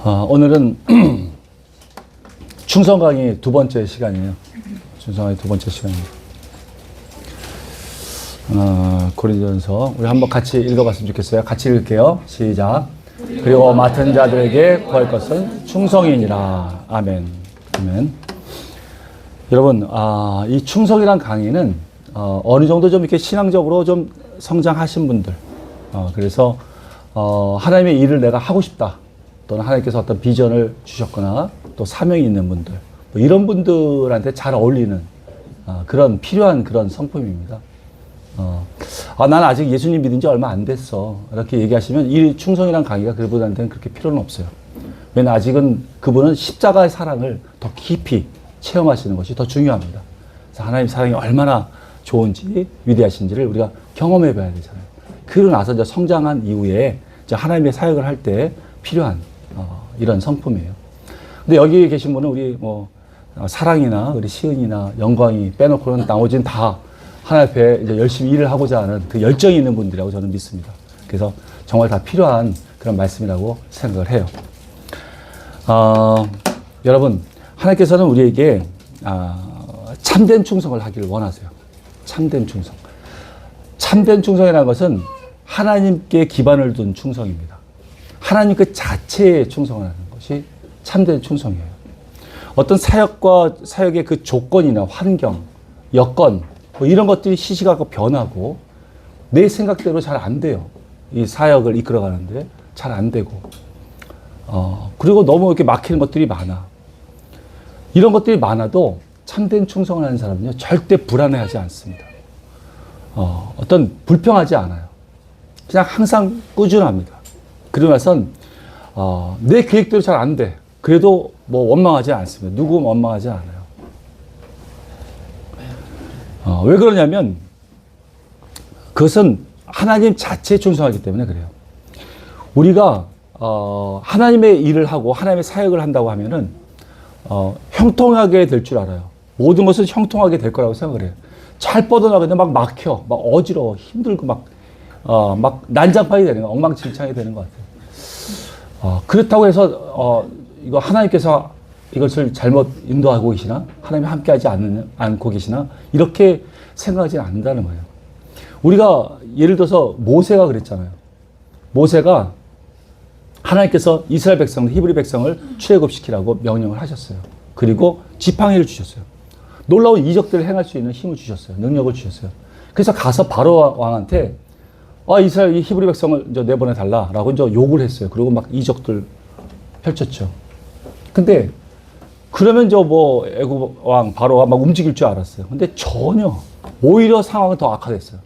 오늘은 충성 강의 두 번째 시간이에요. 충성 강의 두 번째 시간입니다. 고린도전서 우리 한번 같이 읽어봤으면 좋겠어요. 같이 읽을게요. 시작. 그리고 맡은 자들에게 구할 것은 충성이니라. 아멘. 아멘. 여러분, 이 충성이란 강의는 어느 정도 좀 이렇게 신앙적으로 좀 성장하신 분들, 그래서 하나님의 일을 내가 하고 싶다, 또는 하나님께서 어떤 비전을 주셨거나 또 사명이 있는 분들, 뭐 이런 분들한테 잘 어울리는 그런 필요한 그런 성품입니다. 나는 아직 예수님 믿은 지 얼마 안 됐어, 이렇게 얘기하시면 이 충성이란 강의가 그분한테는 그렇게 필요는 없어요. 왜냐하면 아직은 그분은 십자가의 사랑을 더 깊이 체험하시는 것이 더 중요합니다. 그래서 하나님 사랑이 얼마나 좋은지 위대하신지를 우리가 경험해 봐야 되잖아요. 그러고 나서 이제 성장한 이후에 이제 하나님의 사역을 할 때 필요한 이런 성품이에요. 근데 여기 계신 분은 우리 사랑이나 우리 시은이나 영광이 빼놓고는 나머지는 다 하나님 앞에 이제 열심히 일을 하고자 하는 그 열정이 있는 분들이라고 저는 믿습니다. 그래서 정말 다 필요한 그런 말씀이라고 생각을 해요. 여러분, 하나님께서는 우리에게 참된 충성을 하기를 원하세요. 참된 충성. 참된 충성이라는 것은 하나님께 기반을 둔 충성입니다. 하나님 그 자체에 충성을 하는 것이 참된 충성이에요. 어떤 사역의 그 조건이나 환경, 여건, 뭐 이런 것들이 시시각각 변하고 내 생각대로 잘 안 돼요. 이 사역을 이끌어가는데 잘 안 되고, 그리고 너무 이렇게 막히는 것들이 많아. 이런 것들이 많아도 참된 충성을 하는 사람은요, 절대 불안해하지 않습니다. 어떤 불평하지 않아요. 그냥 항상 꾸준합니다. 그러고 나선 내 계획대로 잘 안 돼. 그래도 뭐 원망하지 않습니다. 누구 원망하지 않아요. 왜 그러냐면 그것은 하나님 자체에 충성하기 때문에 그래요. 우리가 하나님의 일을 하고 하나님의 사역을 한다고 하면은 형통하게 될 줄 알아요. 모든 것은 형통하게 될 거라고 생각을 해요. 잘 뻗어나가는데 막 막혀, 막 어지러워, 힘들고 막 난장판이 되는 거, 엉망진창이 되는 것 같아요. 그렇다고 해서 이거 하나님께서 이것을 잘못 인도하고 계시나? 하나님이 함께하지 않고 계시나? 이렇게 생각하지 않는다는 거예요. 우리가 예를 들어서 모세가 그랬잖아요. 모세가 하나님께서 이스라엘 백성, 히브리 백성을 출애굽시키라고 명령을 하셨어요. 그리고 지팡이를 주셨어요. 놀라운 이적들을 행할 수 있는 힘을 주셨어요. 능력을 주셨어요. 그래서 가서 바로 왕한테 이스라엘 히브리 백성을 이제 내보내 달라라고 이제 요구를 했어요. 그리고 막 이적들 펼쳤죠. 근데 그러면 애굽 왕 바로가 막 움직일 줄 알았어요. 근데 전혀, 오히려 상황은 더 악화됐어요.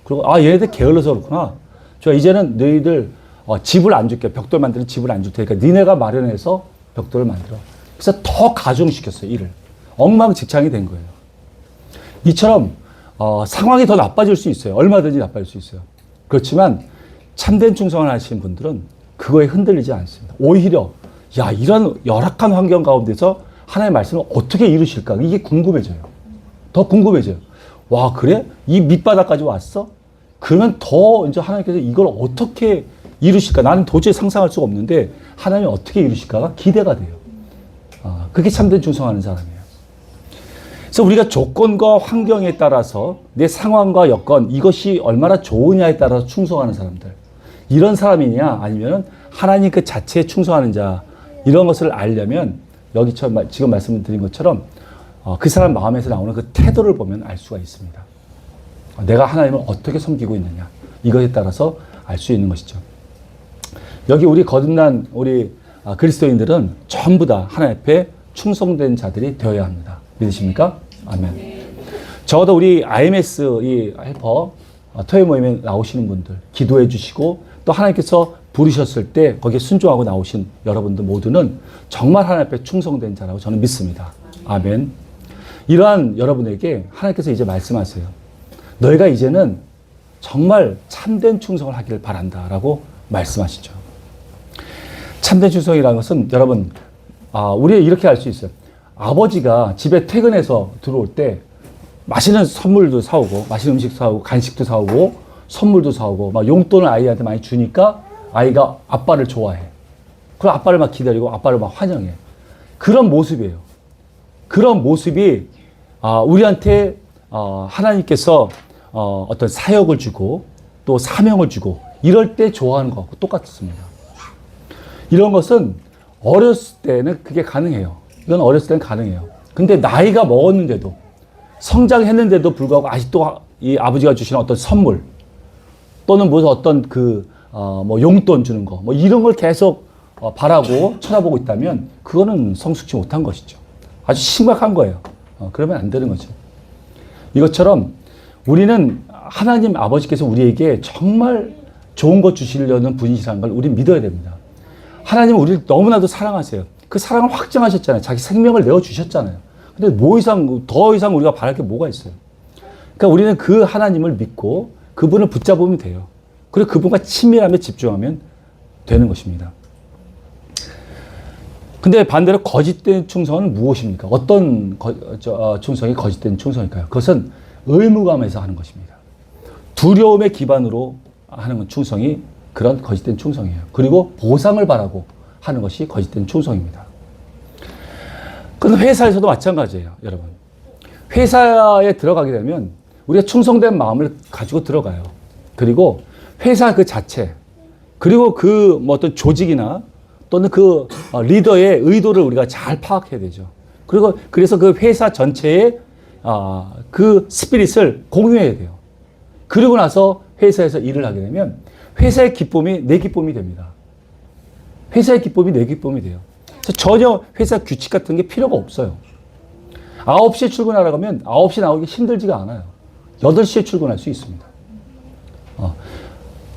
그리고 얘네들 게을러서 그렇구나. 저 이제는 너희들 집을 안 줄게. 벽돌 만드는 집을 안 줄 테니까 니네가 마련해서 벽돌을 만들어. 그래서 더 가중시켰어요, 일을. 엉망진창이 된 거예요. 이처럼 상황이 더 나빠질 수 있어요. 얼마든지 나빠질 수 있어요. 그렇지만 참된 충성을 하시는 분들은 그거에 흔들리지 않습니다. 오히려 이런 열악한 환경 가운데서 하나님의 말씀을 어떻게 이루실까? 이게 궁금해져요. 더 궁금해져요. 와, 그래? 이 밑바닥까지 왔어? 그러면 더 이제 하나님께서 이걸 어떻게 이루실까? 나는 도저히 상상할 수가 없는데 하나님이 어떻게 이루실까가 기대가 돼요. 그게 참된 충성하는 사람이에요. 그래서 우리가 조건과 환경에 따라서 내 상황과 여건, 이것이 얼마나 좋으냐에 따라서 충성하는 사람들, 이런 사람이냐 아니면 하나님 그 자체에 충성하는 자, 이런 것을 알려면 여기 지금 말씀드린 것처럼 그 사람 마음에서 나오는 그 태도를 보면 알 수가 있습니다. 내가 하나님을 어떻게 섬기고 있느냐, 이것에 따라서 알 수 있는 것이죠. 여기 우리 거듭난 우리 그리스도인들은 전부 다 하나님 앞에 충성된 자들이 되어야 합니다. 믿으십니까? 아멘. 적어도 우리 IMS 이 헬퍼 토요 모임에 나오시는 분들, 기도해 주시고 또 하나님께서 부르셨을 때 거기에 순종하고 나오신 여러분들 모두는 정말 하나님 앞에 충성된 자라고 저는 믿습니다. 아멘. 이러한 여러분에게 하나님께서 이제 말씀하세요. 너희가 이제는 정말 참된 충성을 하기를 바란다라고 말씀하시죠. 참된 충성이라는 것은 여러분, 우리 이렇게 알 수 있어요. 아버지가 집에 퇴근해서 들어올 때 맛있는 선물도 사오고, 맛있는 음식 사오고, 간식도 사오고, 선물도 사오고, 막 용돈을 아이한테 많이 주니까 아이가 아빠를 좋아해. 그리고 아빠를 막 기다리고 아빠를 막 환영해. 그런 모습이에요. 그런 모습이 우리한테 하나님께서 어떤 사역을 주고 또 사명을 주고 이럴 때 좋아하는 것하고 똑같습니다. 이런 것은 어렸을 때는 그게 가능해요. 이건 어렸을 때는 가능해요. 근데 나이가 먹었는데도 성장했는데도 불구하고 아직도 이 아버지가 주시는 어떤 선물 또는 무슨 어떤 뭐 용돈 주는 거 뭐 이런 걸 계속 바라고 쳐다보고 있다면 그거는 성숙지 못한 것이죠. 아주 심각한 거예요. 그러면 안 되는 거죠. 이것처럼 우리는 하나님 아버지께서 우리에게 정말 좋은 것 주시려는 분이시라는 걸 우리는 믿어야 됩니다. 하나님은 우리를 너무나도 사랑하세요. 그 사랑을 확증하셨잖아요. 자기 생명을 내어주셨잖아요. 근데 더 이상 우리가 바랄 게 뭐가 있어요? 그러니까 우리는 그 하나님을 믿고 그분을 붙잡으면 돼요. 그리고 그분과 친밀함에 집중하면 되는 것입니다. 근데 반대로 거짓된 충성은 무엇입니까? 어떤 충성이 거짓된 충성일까요? 그것은 의무감에서 하는 것입니다. 두려움의 기반으로 하는 충성이 그런 거짓된 충성이에요. 그리고 보상을 바라고 하는 것이 거짓된 충성입니다. 그런데 회사에서도 마찬가지예요, 여러분. 회사에 들어가게 되면 우리가 충성된 마음을 가지고 들어가요. 그리고 회사 그 자체, 그리고 뭐 어떤 조직이나 또는 그 리더의 의도를 우리가 잘 파악해야 되죠. 그래서 그 회사 전체의 그 스피릿을 공유해야 돼요. 그리고 나서 회사에서 일을 하게 되면 회사의 기쁨이 내 기쁨이 됩니다. 회사의 기쁨이 내 기쁨이 돼요. 그래서 전혀 회사 규칙 같은 게 필요가 없어요. 9시에 출근하라고 하면 9시 나오기 힘들지가 않아요. 8시에 출근할 수 있습니다.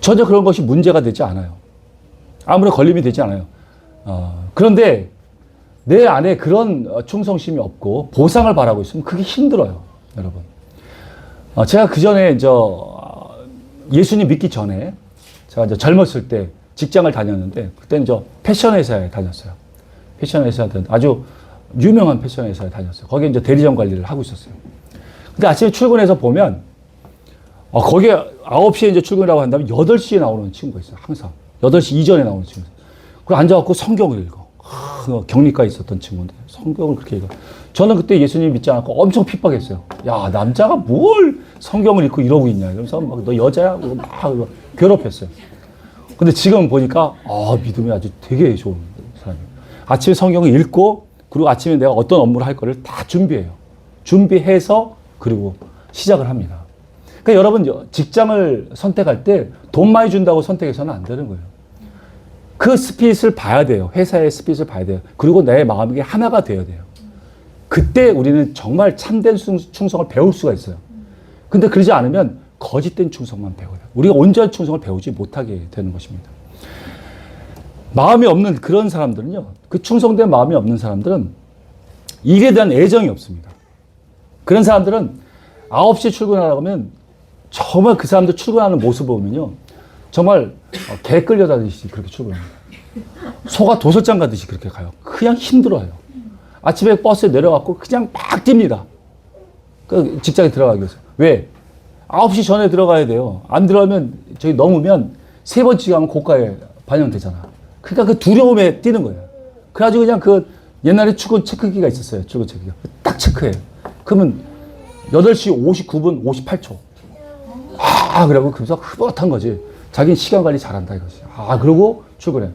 전혀 그런 것이 문제가 되지 않아요. 아무런 걸림이 되지 않아요. 그런데 내 안에 그런 충성심이 없고 보상을 바라고 있으면 그게 힘들어요, 여러분. 제가 그 전에 예수님 믿기 전에 제가 젊었을 때 직장을 다녔는데 그때는 패션 회사에 다녔어요. 패션 회사에 아주 유명한 패션 회사에 다녔어요. 거기에 대리점 관리를 하고 있었어요. 근데 아침에 출근해서 보면 거기에 9시에 출근이라고 한다면 8시에 나오는 친구가 있어요. 항상 8시 이전에 나오는 친구. 그리고 앉아갖고 성경을 읽어. 격리과에 있었던 친구인데 성경을 그렇게 읽어. 저는 그때 예수님 믿지 않았고 엄청 핍박했어요. 야, 남자가 뭘 성경을 읽고 이러고 있냐. 그래서 막 너 여자야? 막 괴롭혔어요. 근데 지금 보니까 믿음이 아주 되게 좋은 사람이에요. 아침에 성경을 읽고 그리고 아침에 내가 어떤 업무를 할 거를 다 준비해요. 준비해서 그리고 시작을 합니다. 그러니까 여러분 직장을 선택할 때 돈 많이 준다고 선택해서는 안 되는 거예요. 그 스피릿을 봐야 돼요. 회사의 스피릿을 봐야 돼요. 그리고 내 마음이 하나가 되어야 돼요. 그때 우리는 정말 참된 충성을 배울 수가 있어요. 근데 그러지 않으면 거짓된 충성만 배워요. 우리가 온전한 충성을 배우지 못하게 되는 것입니다. 마음이 없는 그런 사람들은요, 그 충성된 마음이 없는 사람들은 일에 대한 애정이 없습니다. 그런 사람들은 9시에 출근하라고 하면 정말 그 사람들 출근하는 모습을 보면요, 정말 개 끌려다니듯이 그렇게 출근합니다. 소가 도서장 가듯이 그렇게 가요. 그냥 힘들어요. 아침에 버스에 내려갖고 그냥 막 뜁니다. 그 직장에 들어가기 위해서. 왜? 9시 전에 들어가야 돼요. 안 들어가면 저기 넘으면 3번째 가면 고가에 반영되잖아. 그러니까 그 두려움에 뛰는 거예요. 그래가지고 그냥 옛날에 출근 체크기가 있었어요. 출근 체크기가. 딱 체크해요. 그러면 8시 59분 58초. 그러고 그래서 흐뭇한 거지. 자기는 시간 관리 잘한다 이거지. 그러고 출근해.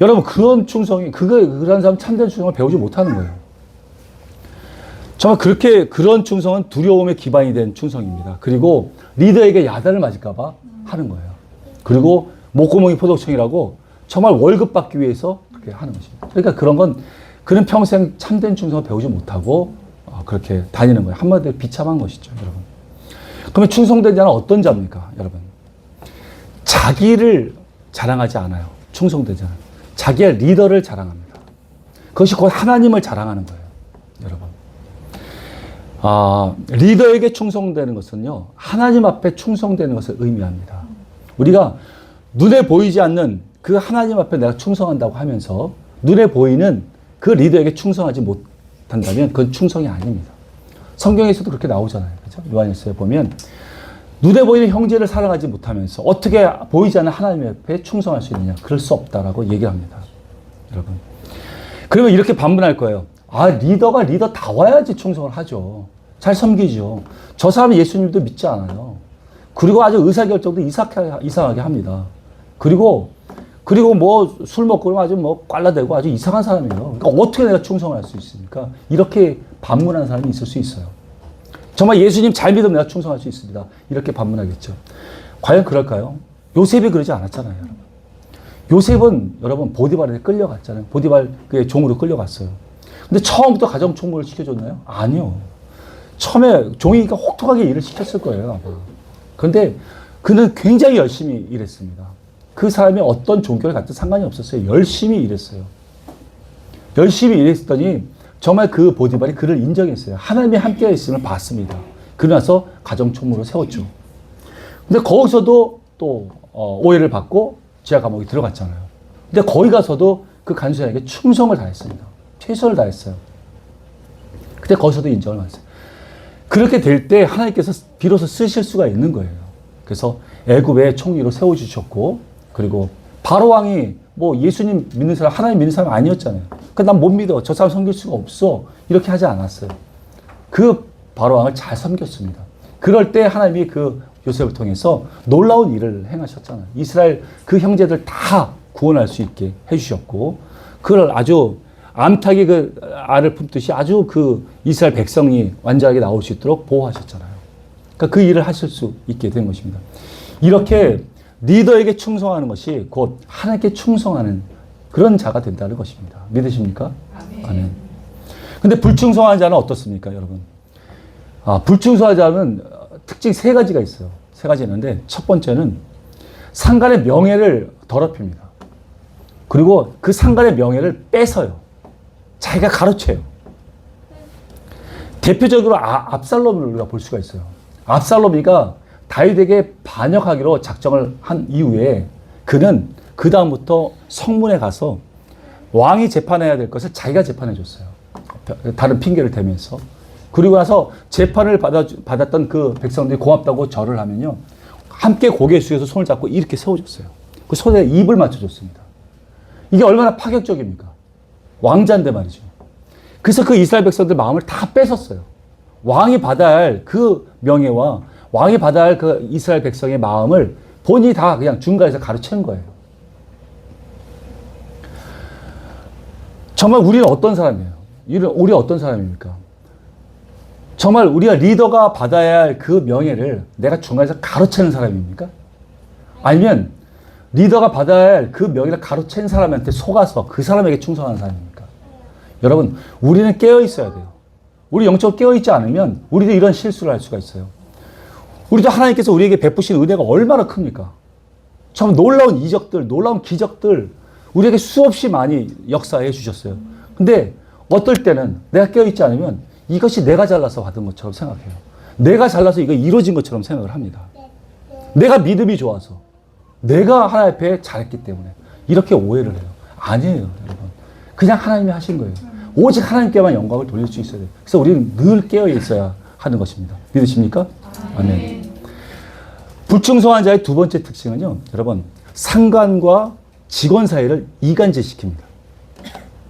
여러분 그런 충성이 그런 사람 참된 충성을 배우지 못하는 거예요. 정말 그런 충성은 두려움의 기반이 된 충성입니다. 그리고 리더에게 야단을 맞을까봐 하는 거예요. 그리고 목구멍이 포도청이라고 정말 월급 받기 위해서 그렇게 하는 것입니다. 그러니까 그런 평생 참된 충성을 배우지 못하고 그렇게 다니는 거예요. 한마디로 비참한 것이죠, 여러분. 그러면 충성된 자는 어떤 자입니까, 여러분? 자기를 자랑하지 않아요. 충성된 자는. 자기의 리더를 자랑합니다. 그것이 곧 하나님을 자랑하는 거예요, 여러분. 리더에게 충성되는 것은요, 하나님 앞에 충성되는 것을 의미합니다. 우리가 눈에 보이지 않는 그 하나님 앞에 내가 충성한다고 하면서 눈에 보이는 그 리더에게 충성하지 못한다면 그건 충성이 아닙니다. 성경에서도 그렇게 나오잖아요. 그렇죠? 요한일서에 보면 눈에 보이는 형제를 사랑하지 못하면서 어떻게 보이지 않는 하나님 앞에 충성할 수 있느냐? 그럴 수 없다라고 얘기합니다. 여러분. 그러면 이렇게 반문할 거예요. 아, 리더가 리더다워야지 충성을 하죠. 잘 섬기죠. 저 사람은 예수님도 믿지 않아요. 그리고 아주 의사결정도 이상하게 합니다. 그리고 뭐 술 먹고 그러면 아주 뭐 꽐라대고 아주 이상한 사람이에요. 그러니까 어떻게 내가 충성을 할 수 있습니까? 이렇게 반문하는 사람이 있을 수 있어요. 정말 예수님 잘 믿으면 내가 충성할 수 있습니다. 이렇게 반문하겠죠. 과연 그럴까요? 요셉이 그러지 않았잖아요, 여러분. 요셉은 여러분 보디발한테 끌려갔잖아요. 보디발의 종으로 끌려갔어요. 근데 처음부터 가정 총무를 시켜줬나요? 아니요. 처음에 종이니까 혹독하게 일을 시켰을 거예요, 아마. 그런데 그는 굉장히 열심히 일했습니다. 그 사람이 어떤 종교를 갖든 상관이 없었어요. 열심히 일했어요. 열심히 일했더니 정말 그 보디발이 그를 인정했어요. 하나님이 함께 있음을 봤습니다. 그러나서 가정 총무를 세웠죠. 근데 거기서도 또 오해를 받고 지하 감옥에 들어갔잖아요. 근데 거기 가서도 그 간수에게 충성을 다했습니다. 최선을 다했어요. 근데 거기서도 인정을 받았어요. 그렇게 될 때 하나님께서 비로소 쓰실 수가 있는 거예요. 그래서 애굽의 총리로 세워주셨고, 그리고 바로 왕이 뭐 예수님 믿는 사람, 하나님 믿는 사람 아니었잖아요. 그러니까 난 못 믿어. 저 사람 섬길 수가 없어. 이렇게 하지 않았어요. 그 바로 왕을 잘 섬겼습니다. 그럴 때 하나님이 그 요셉을 통해서 놀라운 일을 행하셨잖아요. 이스라엘 그 형제들 다 구원할 수 있게 해주셨고, 그걸 아주 암탉이 그 알을 품듯이 아주 그 이스라엘 백성이 완전하게 나올 수 있도록 보호하셨잖아요. 그러니까 그 일을 하실 수 있게 된 것입니다. 이렇게 리더에게 충성하는 것이 곧 하나님께 충성하는 그런 자가 된다는 것입니다. 믿으십니까? 아멘. 근데 불충성한 자는 어떻습니까, 여러분? 불충성한 자는 특징 세 가지가 있어요. 세 가지 있는데, 첫 번째는 상간의 명예를 더럽힙니다. 그리고 그 상간의 명예를 뺏어요. 자기가 가로채요. 대표적으로 압살롬을 우리가 볼 수가 있어요. 압살롬이가 다윗에게 반역하기로 작정을 한 이후에 그는 그 다음부터 성문에 가서 왕이 재판해야 될 것을 자기가 재판해 줬어요. 다른 핑계를 대면서. 그리고 나서 재판을 받았던 그 백성들이 고맙다고 절을 하면요, 함께 고개 숙여서 손을 잡고 이렇게 세워줬어요. 그 손에 입을 맞춰줬습니다. 이게 얼마나 파격적입니까? 왕자인데 말이죠. 그래서 그 이스라엘 백성들 마음을 다 뺏었어요. 왕이 받아야 할 그 명예와 왕이 받아야 할 그 이스라엘 백성의 마음을 본인이 다 그냥 중간에서 가로챈 거예요. 정말 우리는 어떤 사람이에요? 우리 어떤 사람입니까? 정말 우리가 리더가 받아야 할 그 명예를 내가 중간에서 가로채는 사람입니까? 아니면 리더가 받아야 할 그 명예를 가로챈 사람한테 속아서 그 사람에게 충성하는 사람입니까? 여러분, 우리는 깨어 있어야 돼요. 우리 영적으로 깨어 있지 않으면 우리도 이런 실수를 할 수가 있어요. 우리도 하나님께서 우리에게 베푸신 은혜가 얼마나 큽니까? 참 놀라운 이적들, 놀라운 기적들 우리에게 수없이 많이 역사해 주셨어요. 근데 어떨 때는 내가 깨어 있지 않으면 이것이 내가 잘나서 받은 것처럼 생각해요. 내가 잘나서 이거 이루어진 것처럼 생각을 합니다. 내가 믿음이 좋아서, 내가 하나님 앞에 잘했기 때문에 이렇게 오해를 해요. 아니에요, 여러분. 그냥 하나님이 하신 거예요. 오직 하나님께만 영광을 돌릴 수 있어야 돼요. 그래서 우리는 늘 깨어 있어야 하는 것입니다. 믿으십니까? 아멘. 불충성한 자의 두 번째 특징은요, 여러분, 상관과 직원 사이를 이간질시킵니다.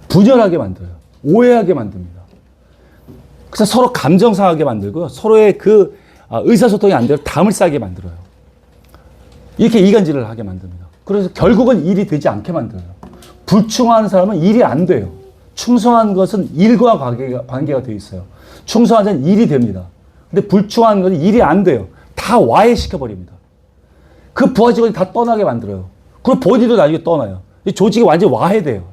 분열하게 만들어요. 오해하게 만듭니다. 그래서 서로 감정 상하게 만들고요. 서로의 그 의사소통이 안 되도록 담을 쌓게 만들어요. 이렇게 이간질을 하게 만듭니다. 그래서 결국은 일이 되지 않게 만들어요. 불충한 사람은 일이 안 돼요. 충성한 것은 일과 관계가 되어 있어요. 충성한 자는 일이 됩니다. 근데 불충한 것은 일이 안 돼요. 다 와해시켜버립니다. 그 부하 직원이 다 떠나게 만들어요. 그리고 본인도 나중에 떠나요. 이 조직이 완전히 와해돼요.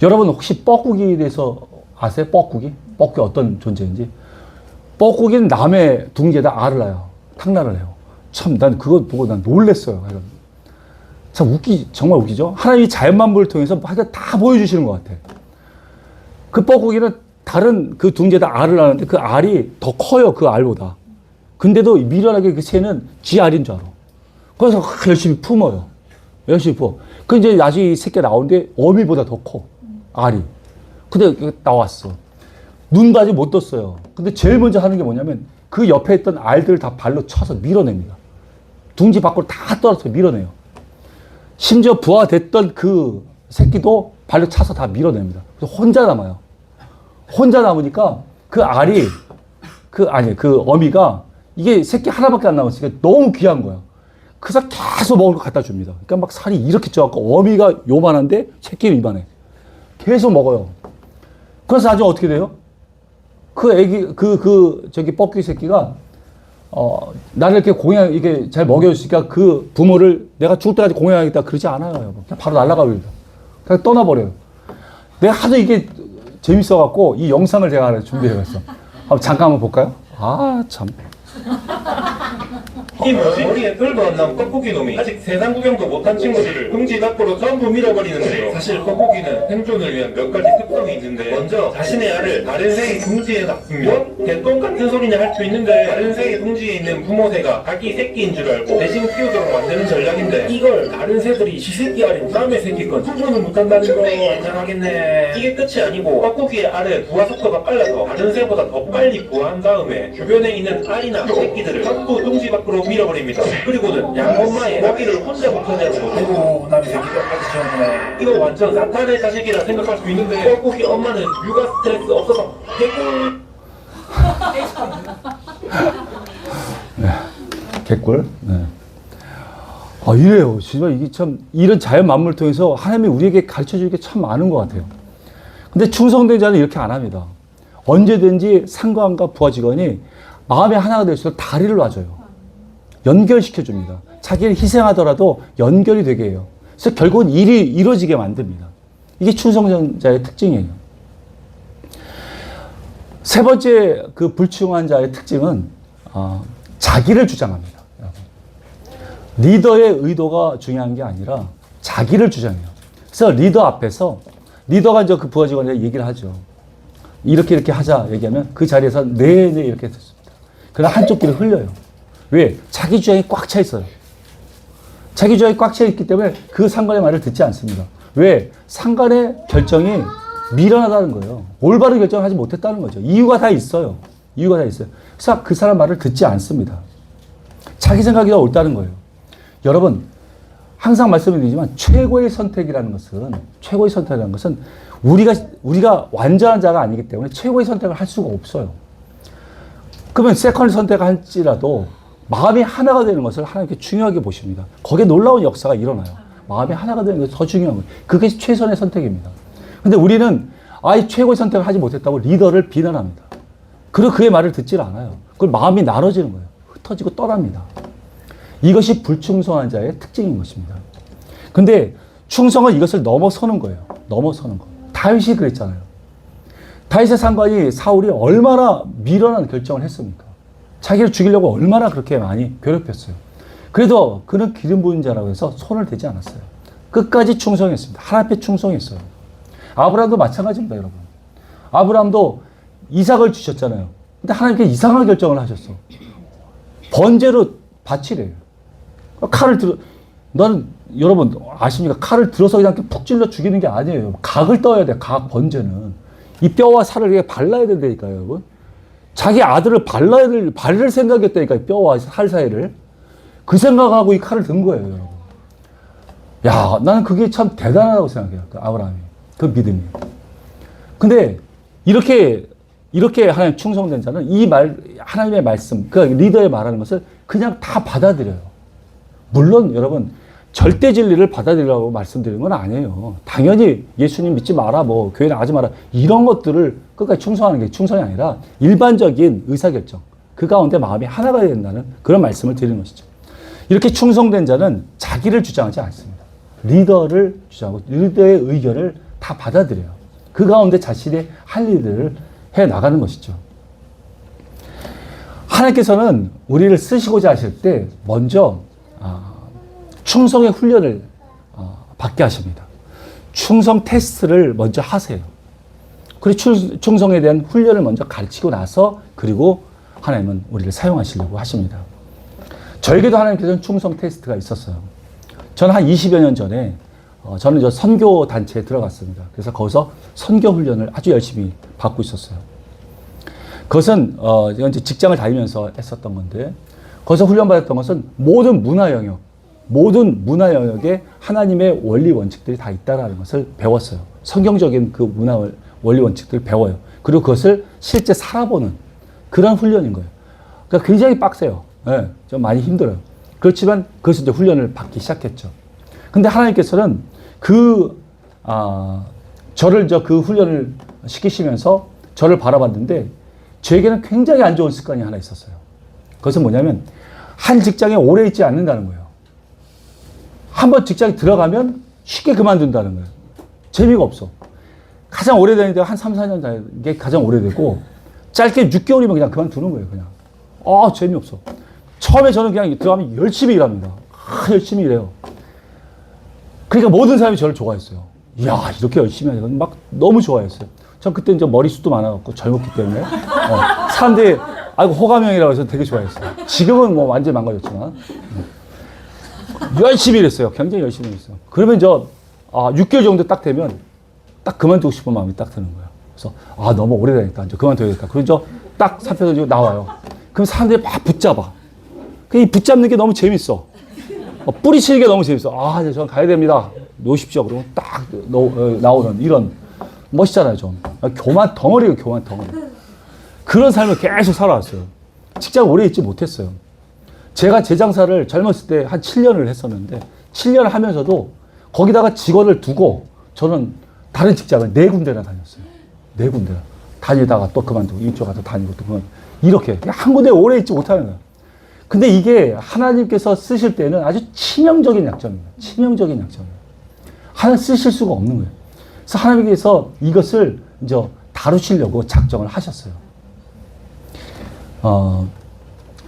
여러분 혹시 뻐꾸기에 대해서 아세요? 뻐꾸기? 뻐꾸기 어떤 존재인지? 뻐꾸기는 남의 둥지에다 알을 낳아요. 탕날을 해요. 참, 난 그거 보고 난 놀랬어요. 참 정말 웃기죠? 하나님이 자연만물을 통해서 다 보여주시는 것 같아. 그 뻐꾸기는 다른 그 둥지에다 알을 낳는데 그 알이 더 커요. 그 알보다. 근데도 미련하게 그 새는 지 알인 줄 알아. 그래서 열심히 품어요. 열심히 품어. 그 이제 나중에 이 새끼가 나오는데 어미보다 더 커. 알이. 근데 나왔어. 눈도 아직 못 떴어요. 근데 제일 먼저 하는 게 뭐냐면 그 옆에 있던 알들을 다 발로 쳐서 밀어냅니다. 둥지 밖으로 다 떨어져서 밀어내요. 심지어 부화됐던 그 새끼도 발로 차서 다 밀어냅니다. 그래서 혼자 남아요. 혼자 남으니까 그 알이, 그 어미가 이게 새끼 하나밖에 안 남았으니까 너무 귀한 거야. 그래서 계속 먹을 거 갖다 줍니다. 그러니까 막 살이 이렇게 쪄갖고 어미가 요만한데 새끼는 이만해. 계속 먹어요. 그래서 나중에 어떻게 돼요? 그 애기, 저기 뻐꾸기 새끼가, 나를 이렇게 이게 잘 먹여주니까 그 부모를 내가 죽을 때까지 공양하겠다 그러지 않아요. 그냥 바로 날아가버립니다. 그냥 떠나버려요. 내가 하도 이게 재밌어갖고 이 영상을 제가 하나 준비해봤어. 잠깐 한번 볼까요? 아, 참. 이 머리에 털도 안 나온 뻐꾸기 놈이 아직 세상 구경도 못한 친구들을 둥지 밖으로 전부 밀어버리는데요. 사실 뻐꾸기는 생존을 위한 몇 가지 특성이 있는데, 먼저 자신의 알을 다른 새의 둥지에 낳습니다. 개똥 같은 소리냐 할 수 있는데, 다른 새의 둥지에 있는 부모 새가 자기 새끼인 줄 알고 대신 키우도록 만드는 전략인데, 이걸 다른 새들이 지 새끼 알인 남의 새끼 건 구분을 못한다는 거 안전하겠네. 이게 끝이 아니고 뻐꾸기의 알에 부화 속도가 빨라서 다른 새보다 더 빨리 부화한 다음에 주변에 있는 알이나 새끼들을 전부 둥지 밖으로 밀어버립니다. 그리고는 양엄마의 먹이를 혼자 붙여내고, 아이고 남의 새끼까지 지었네. 이거 완전 사탄의 자식이라 생각할 수 있는데, 뻐꾸기 엄마는 육아 스트레스 없어서 개꿀. 네, 개꿀. 네. 이래요. 진짜 이게 참, 이런 자연 만물을 통해서 하나님이 우리에게 가르쳐 줄 게 참 많은 것 같아요. 근데 충성된 자는 이렇게 안 합니다. 언제든지 상관과 부하 직원이 마음이 하나가 될 수 있도록 다리를 놔줘요. 연결시켜 줍니다. 자기를 희생하더라도 연결이 되게 해요. 그래서 결국은 일이 이루어지게 만듭니다. 이게 충성자의 특징이에요. 세 번째 그 불충한 자의 특징은 자기를 주장합니다. 리더의 의도가 중요한 게 아니라 자기를 주장해요. 그래서 리더 앞에서 리더가 이제 그 부하 직원에게 얘기를 하죠. 이렇게 하자 얘기하면 그 자리에서 네 이렇게 듣습니다. 그러나 한쪽 귀를 흘려요. 왜? 자기 주장이 꽉 차 있어요. 자기 주장이 꽉 차 있기 때문에 그 상관의 말을 듣지 않습니다. 왜? 상관의 결정이 미련하다는 거예요. 올바른 결정을 하지 못했다는 거죠. 이유가 다 있어요. 이유가 다 있어요. 그래서 그 사람 말을 듣지 않습니다. 자기 생각이 더 옳다는 거예요. 여러분, 항상 말씀드리지만 최고의 선택이라는 것은 우리가 완전한 자가 아니기 때문에 최고의 선택을 할 수가 없어요. 그러면 세컨드 선택을 할지라도 마음이 하나가 되는 것을 하나님께 중요하게 보십니다. 거기에 놀라운 역사가 일어나요. 마음이 하나가 되는 것이 더 중요한 거예요. 그게 최선의 선택입니다. 근데 우리는 최고의 선택을 하지 못했다고 리더를 비난합니다. 그리고 그의 말을 듣질 않아요. 그걸 마음이 나눠지는 거예요. 흩어지고 떠납니다. 이것이 불충성한 자의 특징인 것입니다. 근데 충성은 이것을 넘어서는 거예요. 넘어서는 거. 다윗이 그랬잖아요. 다윗의 상관이 사울이 얼마나 미련한 결정을 했습니까? 자기를 죽이려고 얼마나 그렇게 많이 괴롭혔어요. 그래도 그는 기름 부은 자라고 해서 손을 대지 않았어요. 끝까지 충성했습니다. 하나님께 충성했어요. 아브라함도 마찬가지입니다, 여러분. 아브라함도 이삭을 주셨잖아요. 근데 하나님께 이상한 결정을 하셨어. 번제로 바치래요. 여러분 아십니까? 칼을 들어서 그냥 푹 찔러 죽이는 게 아니에요. 각을 떠야 돼. 각 번제는. 이 뼈와 살을 이렇게 발라야 된다니까요, 여러분. 자기 아들을 바를 생각이었다니까요, 뼈와 살 사이를. 그 생각하고 이 칼을 든 거예요, 여러분. 야, 나는 그게 참 대단하다고 생각해요, 그 아브라함이. 그 믿음이. 근데 이렇게 하나님 충성된 자는 하나님의 말씀, 그 리더의 말하는 것을 그냥 다 받아들여요. 물론 여러분, 절대 진리를 받아들이라고 말씀드리는 건 아니에요. 당연히 예수님 믿지 마라, 교회 나가지 마라, 이런 것들을 끝까지 충성하는 게 충성이 아니라 일반적인 의사결정, 그 가운데 마음이 하나가 된다는 그런 말씀을 드리는 것이죠. 이렇게 충성된 자는 자기를 주장하지 않습니다. 리더를 주장하고 리더의 의견을 다 받아들여요. 그 가운데 자신의 할 일들을 해 나가는 것이죠. 하나님께서는 우리를 쓰시고자 하실 때 먼저 충성의 훈련을 받게 하십니다. 충성 테스트를 먼저 하세요. 그리고 충성에 대한 훈련을 먼저 가르치고 나서 그리고 하나님은 우리를 사용하시려고 하십니다. 저에게도 하나님께서는 충성 테스트가 있었어요. 저는 한 20여 년 전에 저는 저 선교 단체에 들어갔습니다. 그래서 거기서 선교 훈련을 아주 열심히 받고 있었어요. 그것은 제가 이제 직장을 다니면서 했었던 건데 거기서 훈련받았던 것은 모든 문화 영역, 모든 문화 영역에 하나님의 원리 원칙들이 다 있다라는 것을 배웠어요. 성경적인 그 문화 원리 원칙들을 배워요. 그리고 그것을 실제 살아보는 그런 훈련인 거예요. 그러니까 굉장히 빡세요. 네, 좀 많이 힘들어요. 그렇지만 그것을 이제 훈련을 받기 시작했죠. 근데 하나님께서는 저를 그 훈련을 시키시면서 저를 바라봤는데 저에게는 굉장히 안 좋은 습관이 하나 있었어요. 그것은 뭐냐면 한 직장에 오래 있지 않는다는 거예요. 한번 직장에 들어가면 쉽게 그만둔다는 거예요. 재미가 없어. 가장 오래 다니는 데가 한 3, 4년 다니는 게 가장 오래되고 짧게 6개월이면 그냥 그만두는 거예요. 그냥. 재미없어. 처음에 저는 그냥 들어가면 열심히 일합니다. 열심히 일해요. 그러니까 모든 사람이 저를 좋아했어요. 이야, 이렇게 열심히 하니까 막 너무 좋아했어요. 전 그때 이제 머리숱도 많아갖고 젊었기 때문에. 사람들이, 아이고, 호감형이라고 해서 되게 좋아했어요. 지금은 뭐 완전히 망가졌지만. 열심히 일했어요. 굉장히 열심히 일했어요. 그러면 6개월 정도 딱 되면 딱 그만두고 싶은 마음이 딱 드는 거예요. 그래서, 너무 오래되니까 이제 그만둬야겠다. 그래서 딱 사표 던지고 나와요. 그럼 사람들이 막 붙잡아. 이 붙잡는 게 너무 재밌어. 뿌리치는 게 너무 재밌어. 이제 저는 가야 됩니다. 놓으십시오. 그러면 딱 나오는 이런, 멋있잖아요, 좀. 교만 덩어리예요, 교만 덩어리. 그런 삶을 계속 살아왔어요. 직장 오래 있지 못했어요. 제가 제 장사를 젊었을 때 한 7년을 했었는데, 7년을 하면서도 거기다가 직원을 두고 저는 다른 직장을 4군데나 다녔어요. 4군데나. 다니다가 또 그만두고, 이쪽 가서 다니고 또 그만두고. 이렇게. 한 군데 오래 있지 못하는 거예요. 근데 이게 하나님께서 쓰실 때는 아주 치명적인 약점입니다. 치명적인 약점이에요. 하나님 쓰실 수가 없는 거예요. 그래서 하나님께서 이것을 이제 다루시려고 작정을 하셨어요.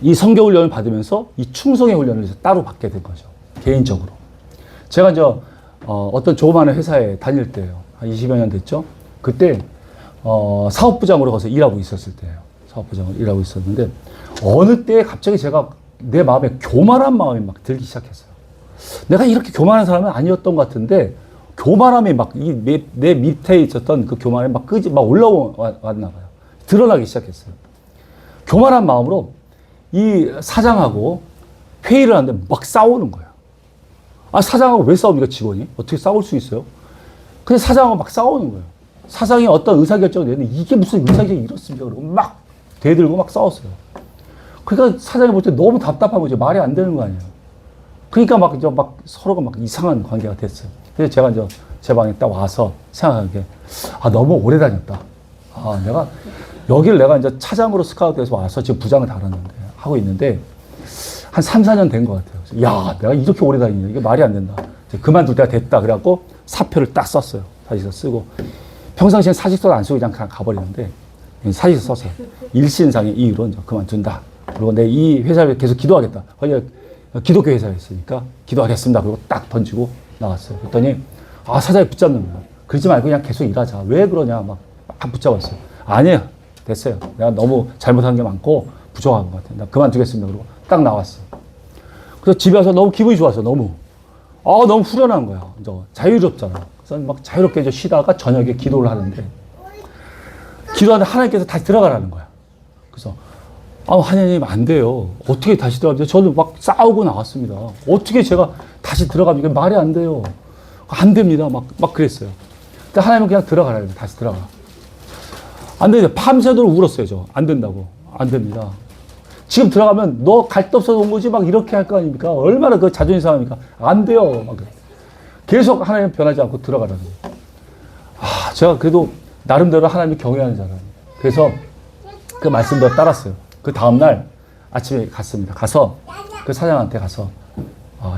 이 성교 훈련을 받으면서 이 충성의 훈련을 따로 받게 된 거죠. 개인적으로. 제가 이제 어떤 조그마한 회사에 다닐 때예요. 한 20여 년 됐죠. 그때 사업부장으로 가서 일하고 있었을 때예요. 사업부장으로 일하고 있었는데 어느 때에 갑자기 제가 내 마음에 교만한 마음이 막 들기 시작했어요. 내가 이렇게 교만한 사람은 아니었던 것 같은데 교만함이 막 내 밑에 있었던 그 교만이 막 올라왔나 봐요. 드러나기 시작했어요. 교만한 마음으로 이 사장하고 회의를 하는데 막 싸우는 거예요. 사장하고 왜 싸웁니까, 직원이? 어떻게 싸울 수 있어요? 근데 사장하고 막 싸우는 거예요. 사장이 어떤 의사결정을 내는데 이게 무슨 의사결정이 이렇습니까? 그러고 막 대들고 막 싸웠어요. 그러니까 사장이 볼 때 너무 답답한 거죠. 말이 안 되는 거 아니에요. 그러니까 막 서로가 막 이상한 관계가 됐어요. 그래서 제가 이제 제 방에 딱 와서 생각한 게, 너무 오래 다녔다. 여기를 내가 이제 차장으로 스카우트해서 와서 지금 부장을 하고 있는데, 한 3, 4년 된 것 같아요. 그래서 야, 내가 이렇게 오래 다니냐. 이게 말이 안 된다. 그만둘 때가 됐다. 그래갖고 사표를 딱 썼어요. 사직서 쓰고. 평상시엔 사직서도 안 쓰고 그냥 가버리는데, 사직서 써서 일신상의 이유로 이제 그만둔다. 그리고 내 이 회사를 계속 기도하겠다. 거기 기독교 회사였으니까 기도하겠습니다. 그리고 딱 던지고 나왔어요. 그랬더니 사장이 붙잡는 거야. 그러지 말고 그냥 계속 일하자. 왜 그러냐 막 붙잡았어요. 아니에요. 됐어요. 내가 너무 잘못한 게 많고 부족한 것 같아요. 나 그만두겠습니다. 그리고 딱 나왔어. 그래서 집에 와서 너무 기분이 좋았어. 너무 후련한 거야. 이제 자유롭잖아. 그래서 막 자유롭게 이제 쉬다가 저녁에 기도를 하는데 하나님께서 다시 들어가라는 거야. 그래서 하나님 안 돼요. 어떻게 다시 들어가면 저는 막 싸우고 나왔습니다. 어떻게 제가 다시 들어가면 이게 말이 안 돼요. 안 됩니다. 막 그랬어요. 근데 하나님은 그냥 들어가라. 다시 들어가. 안 되죠. 밤새도록 울었어요. 안 된다고. 안 됩니다. 지금 들어가면 너 갈 데 없어서 온 거지 막 이렇게 할 거 아닙니까? 얼마나 그 자존심 상합니까? 안 돼요. 막 계속 하나님 변하지 않고 들어가라는 거예요. 제가 그래도 나름대로 하나님이 경외하는 사람이에요. 그래서 그 말씀대로 따랐어요. 그 다음날 아침에 갔습니다. 가서 그 사장한테 가서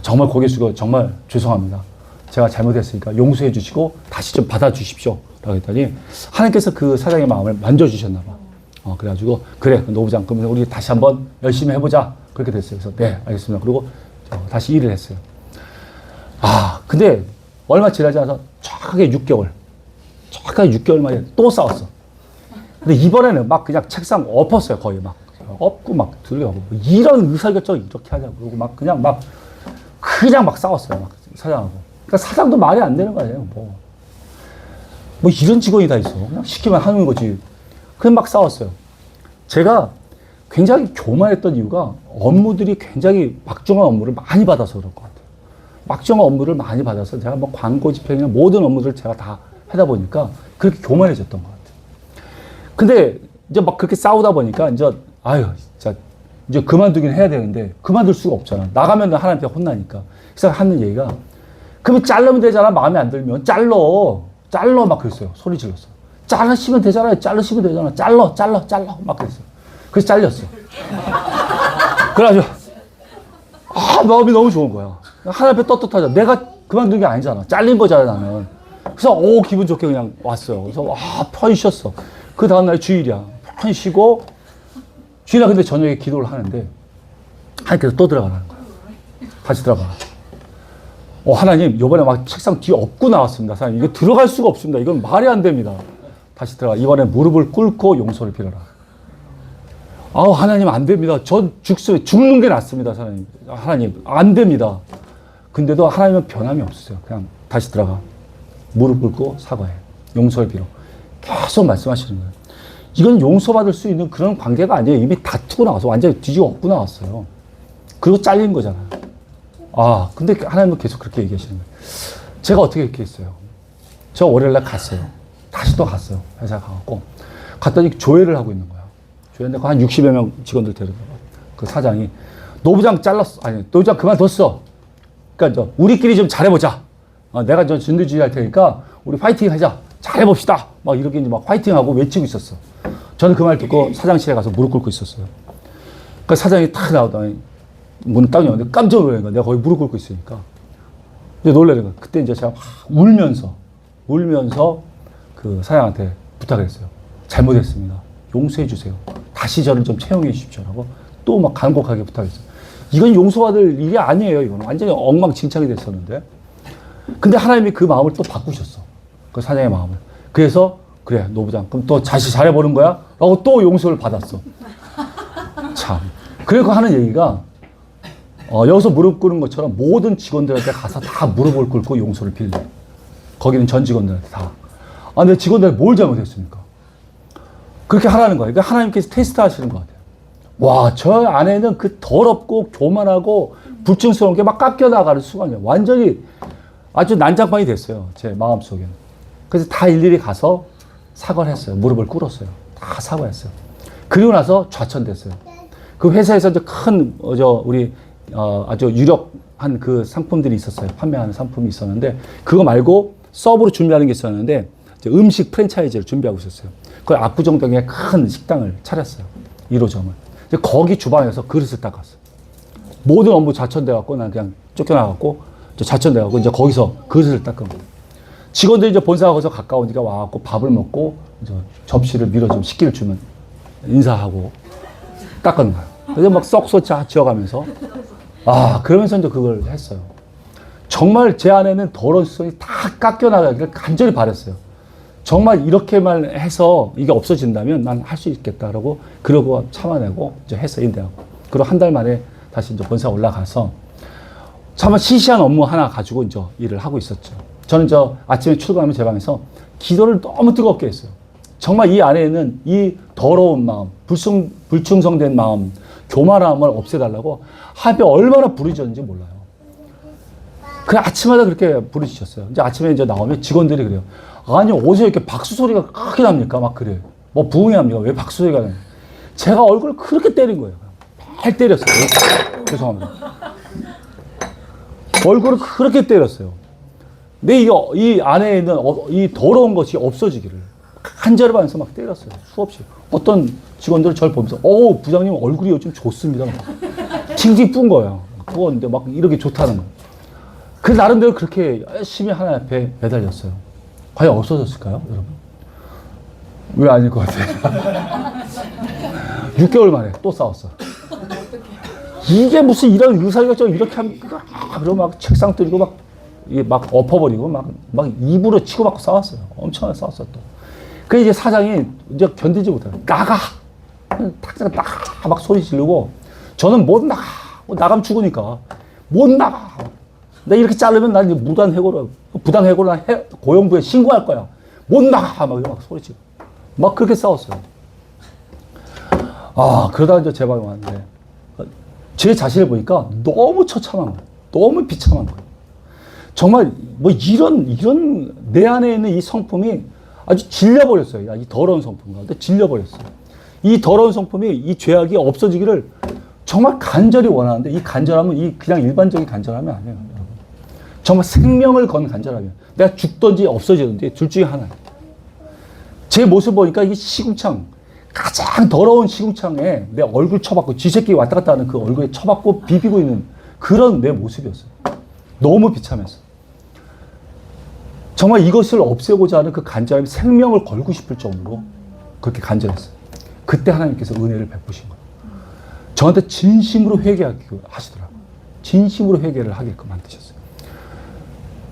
정말 고개 숙여 정말 죄송합니다. 제가 잘못했으니까 용서해 주시고 다시 좀 받아주십시오. 라고 했더니 하나님께서 그 사장의 마음을 만져주셨나 봐. 그래가지고 그래 노부장 그러면 우리 다시 한번 열심히 해보자. 그렇게 됐어요. 그래서 네 알겠습니다. 그리고 다시 일을 했어요. 근데 얼마 지나지 않아서 정확하게 6개월 만에 또 싸웠어. 근데 이번에는 막 그냥 책상 엎었어요. 거의 막 엎고 막 들려고 이런 의사결정 이렇게 하자고 그러고 막 그냥 막 싸웠어요. 막 사장하고. 그러니까 사장도 말이 안 되는 거 아니에요. 뭐 이런 직원이 다 있어. 그냥 시키면 하는 거지. 그냥 막 싸웠어요. 제가 굉장히 교만했던 이유가 업무들이 굉장히 막중한 업무를 많이 받아서 그럴 것 같아요. 막중한 업무를 많이 받아서 제가 뭐 광고 집행이나 모든 업무들을 제가 다 하다 보니까 그렇게 교만해졌던 것 같아요. 근데 이제 막 그렇게 싸우다 보니까 이제 아유 진짜 이제 그만두긴 해야 되는데 그만둘 수가 없잖아. 나가면 하나님께 혼나니까. 그래서 하는 얘기가 그러면 자르면 되잖아. 마음에 안 들면 잘러 막 그랬어요. 소리 질렀어. 자르시면 되잖아요. 자르시면 되잖아. 잘러 막 그랬어요. 그래서 잘렸어. 그래가지고 마음이 너무 좋은 거야. 하나님 앞에 떳떳하자. 내가 그만둔 게 아니잖아. 잘린 거잖아 나는. 그래서 기분 좋게 그냥 왔어요. 그래서 편히 쉬었어. 그 다음날 주일이야. 편히 쉬고 주일날 근데 저녁에 기도를 하는데 하나님께서 또 들어가라는 거야. 다시 들어가. 하나님 이번에 막 책상 뒤에 엎고 나왔습니다. 사장님 이거 들어갈 수가 없습니다. 이건 말이 안 됩니다. 다시 들어가. 이번에 무릎을 꿇고 용서를 빌어라. 하나님 안 됩니다. 전 죽는 게 낫습니다. 하나님 안 됩니다. 근데도 하나님은 변함이 없으세요. 그냥 다시 들어가. 무릎 꿇고 사과해. 용서를 빌어. 계속 말씀하시는 거예요. 이건 용서받을 수 있는 그런 관계가 아니에요. 이미 다투고 나와서 완전히 뒤지고 엎고 나왔어요. 그리고 잘린 거잖아요. 근데 하나님은 계속 그렇게 얘기하시는 거예요. 제가 어떻게 이렇게 했어요? 저 월요일날 갔어요. 다시 또 갔어요. 회사 가갖고. 갔더니 조회를 하고 있는 거야. 조회했는데 한 60여 명 직원들 데려다가 그 사장이 노부장 잘랐어. 노부장 그만뒀어. 그러니까 우리끼리 좀 잘해보자. 내가 진두지휘 할 테니까 우리 파이팅 하자. 잘해봅시다. 막 이렇게 이제 막 파이팅하고 외치고 있었어. 저는 그 말 듣고 사장실에 가서 무릎 꿇고 있었어요. 그 사장이 탁 나오더니 문 딱 열었는데 깜짝 놀라는 거야. 내가 거기 무릎 꿇고 있으니까. 이제 놀라는 거야. 그때 이제 제가 울면서 그 사장한테 부탁을 했어요. 잘못했습니다. 용서해 주세요. 다시 저를 좀 채용해 주십시오라고 또 막 간곡하게 부탁했어요. 이건 용서받을 일이 아니에요. 이건 완전히 엉망진창이 됐었는데. 근데 하나님이 그 마음을 또 바꾸셨어. 그 사장의 마음을. 그래서 그래 노부장 그럼 또 다시 잘해보는 거야? 라고 또 용서를 받았어. 참. 그리고 하는 얘기가 여기서 무릎 꿇는 것처럼 모든 직원들한테 가서 다 무릎을 꿇고 용서를 빌려. 거기는 전 직원들한테 다. 근데 직원들이 뭘 잘못했습니까? 그렇게 하라는 거예요. 그러니까 하나님께서 테스트 하시는 것 같아요. 와, 저 안에는 그 더럽고 교만하고 불충스러운 게 막 깎여나가는 순간이에요. 완전히 아주 난장판이 됐어요. 제 마음속에는. 그래서 다 일일이 가서 사과를 했어요. 무릎을 꿇었어요. 다 사과했어요. 그리고 나서 좌천됐어요. 그 회사에서 이제 큰, 우리, 아주 유력한 그 상품들이 있었어요. 판매하는 상품이 있었는데, 그거 말고 서브로 준비하는 게 있었는데, 음식 프랜차이즈를 준비하고 있었어요. 그 압구정동에 큰 식당을 차렸어요. 1호점을. 거기 주방에서 그릇을 닦았어요. 모든 업무 좌천돼갖고, 난 그냥 쫓겨나갖고, 좌천돼갖고, 이제 거기서 그릇을 닦은 거예요. 직원들이 이제 본사가 거기서 가까우니까 와갖고 밥을 먹고, 이제 접시를 밀어 좀 식기를 주면 인사하고 닦은 거예요. 그래서 막 썩소차 지어가면서, 그러면서 이제 그걸 했어요. 정말 제 안에는 더러운 습성이 다 깎여나가기를 간절히 바랬어요. 정말 이렇게만 해서 이게 없어진다면 난 할 수 있겠다라고 그러고 참아내고 이제 했어요. 인대하고. 그리고 한 달 만에 다시 이제 본사 올라가서 정말 시시한 업무 하나 가지고 이제 일을 하고 있었죠. 저는 아침에 출근하면 제 방에서 기도를 너무 뜨겁게 했어요. 정말 이 안에는 이 더러운 마음, 불충성된 마음, 교만함을 없애달라고 하나님께 얼마나 부르짖었는지 몰라요. 그 아침마다 그렇게 부르짖었어요. 이제 아침에 이제 나오면 직원들이 그래요. 아니, 어디서 이렇게 박수 소리가 크게 납니까? 막 그래요. 뭐 부흥이 납니까? 왜 박수 소리가 나요? 제가 얼굴을 그렇게 때린 거예요. 발 때렸어요. 죄송합니다. 얼굴을 그렇게 때렸어요. 근데 이 안에 있는 이 더러운 것이 없어지기를 간절히 바라면서 막 때렸어요. 수없이. 어떤 직원들은 저를 보면서, 부장님 얼굴이 요즘 좋습니다. 징징 뿜은 거예요. 부었는데 막 이렇게 좋다는 거예요. 그 나름대로 그렇게 열심히 하나님 앞에 매달렸어요. 과연 없어졌을까요, 여러분? 왜 아닐 것 같아요? 6개월 만에 또 싸웠어. 이게 무슨 이런 의사결정 이렇게 하면, 그러고 막 책상 들고 막 엎어버리고 막 입으로 치고받고 싸웠어요. 엄청나게 싸웠어 또. 그 이제 사장이 이제 견디지 못해요. 나가! 막 소리 지르고, 저는 못 나가! 나가면 죽으니까. 못 나가! 나 이렇게 자르면 난 부당해고를 고용부에 신고할 거야. 못 나가! 막 소리 지르고. 막 그렇게 싸웠어요. 그러다가 이제 제 방에 왔는데, 제 자신을 보니까 너무 처참한 거예요. 너무 비참한 거예요. 정말 뭐 이런 내 안에 있는 이 성품이 아주 질려버렸어요. 이 더러운 성품 가운데 질려버렸어요. 이 더러운 성품이 이 죄악이 없어지기를 정말 간절히 원하는데 이 간절함은 이 그냥 일반적인 간절함이 아니에요. 여러분. 정말 생명을 건 간절함이에요. 내가 죽든지 없어지든지 둘 중에 하나. 제 모습 보니까 이 시궁창 가장 더러운 시궁창에 내 얼굴 쳐박고 쥐새끼 왔다 갔다 하는 그 얼굴에 쳐박고 비비고 있는 그런 내 모습이었어요. 너무 비참했어요. 정말 이것을 없애고자 하는 그 간절함이 생명을 걸고 싶을 정도로 그렇게 간절했어요. 그때 하나님께서 은혜를 베푸신 거예요. 저한테 진심으로 회개하시더라고요. 진심으로 회개를 하게끔 만드셨어요.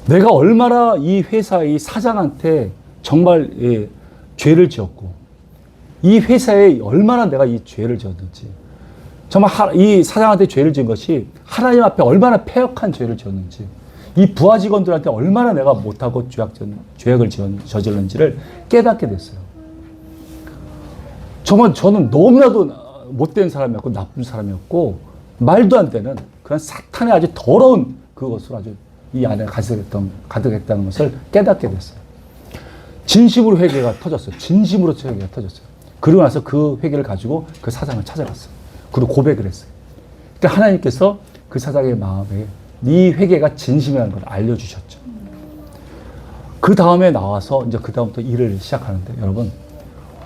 내가 얼마나 이 회사의 사장한테 정말 죄를 지었고 이 회사에 얼마나 내가 이 죄를 지었는지 정말 이 사장한테 죄를 지은 것이 하나님 앞에 얼마나 패역한 죄를 지었는지 이 부하 직원들한테 얼마나 내가 못하고 죄악을 저질렀는지를 깨닫게 됐어요. 정말 저는 너무나도 못된 사람이었고 나쁜 사람이었고 말도 안 되는 그런 사탄의 아주 더러운 그것을 아주 이 안에 가득했다는 것을 깨닫게 됐어요. 진심으로 회개가 터졌어요. 진심으로 회개가 터졌어요. 그러고 나서 그 회개를 가지고 그 사장을 찾아갔어요. 그리고 고백을 했어요. 그러니까 하나님께서 그 사장의 마음에 네 회개가 진심이라는 걸 알려주셨죠. 그 다음에 나와서 이제 그 다음부터 일을 시작하는데 여러분,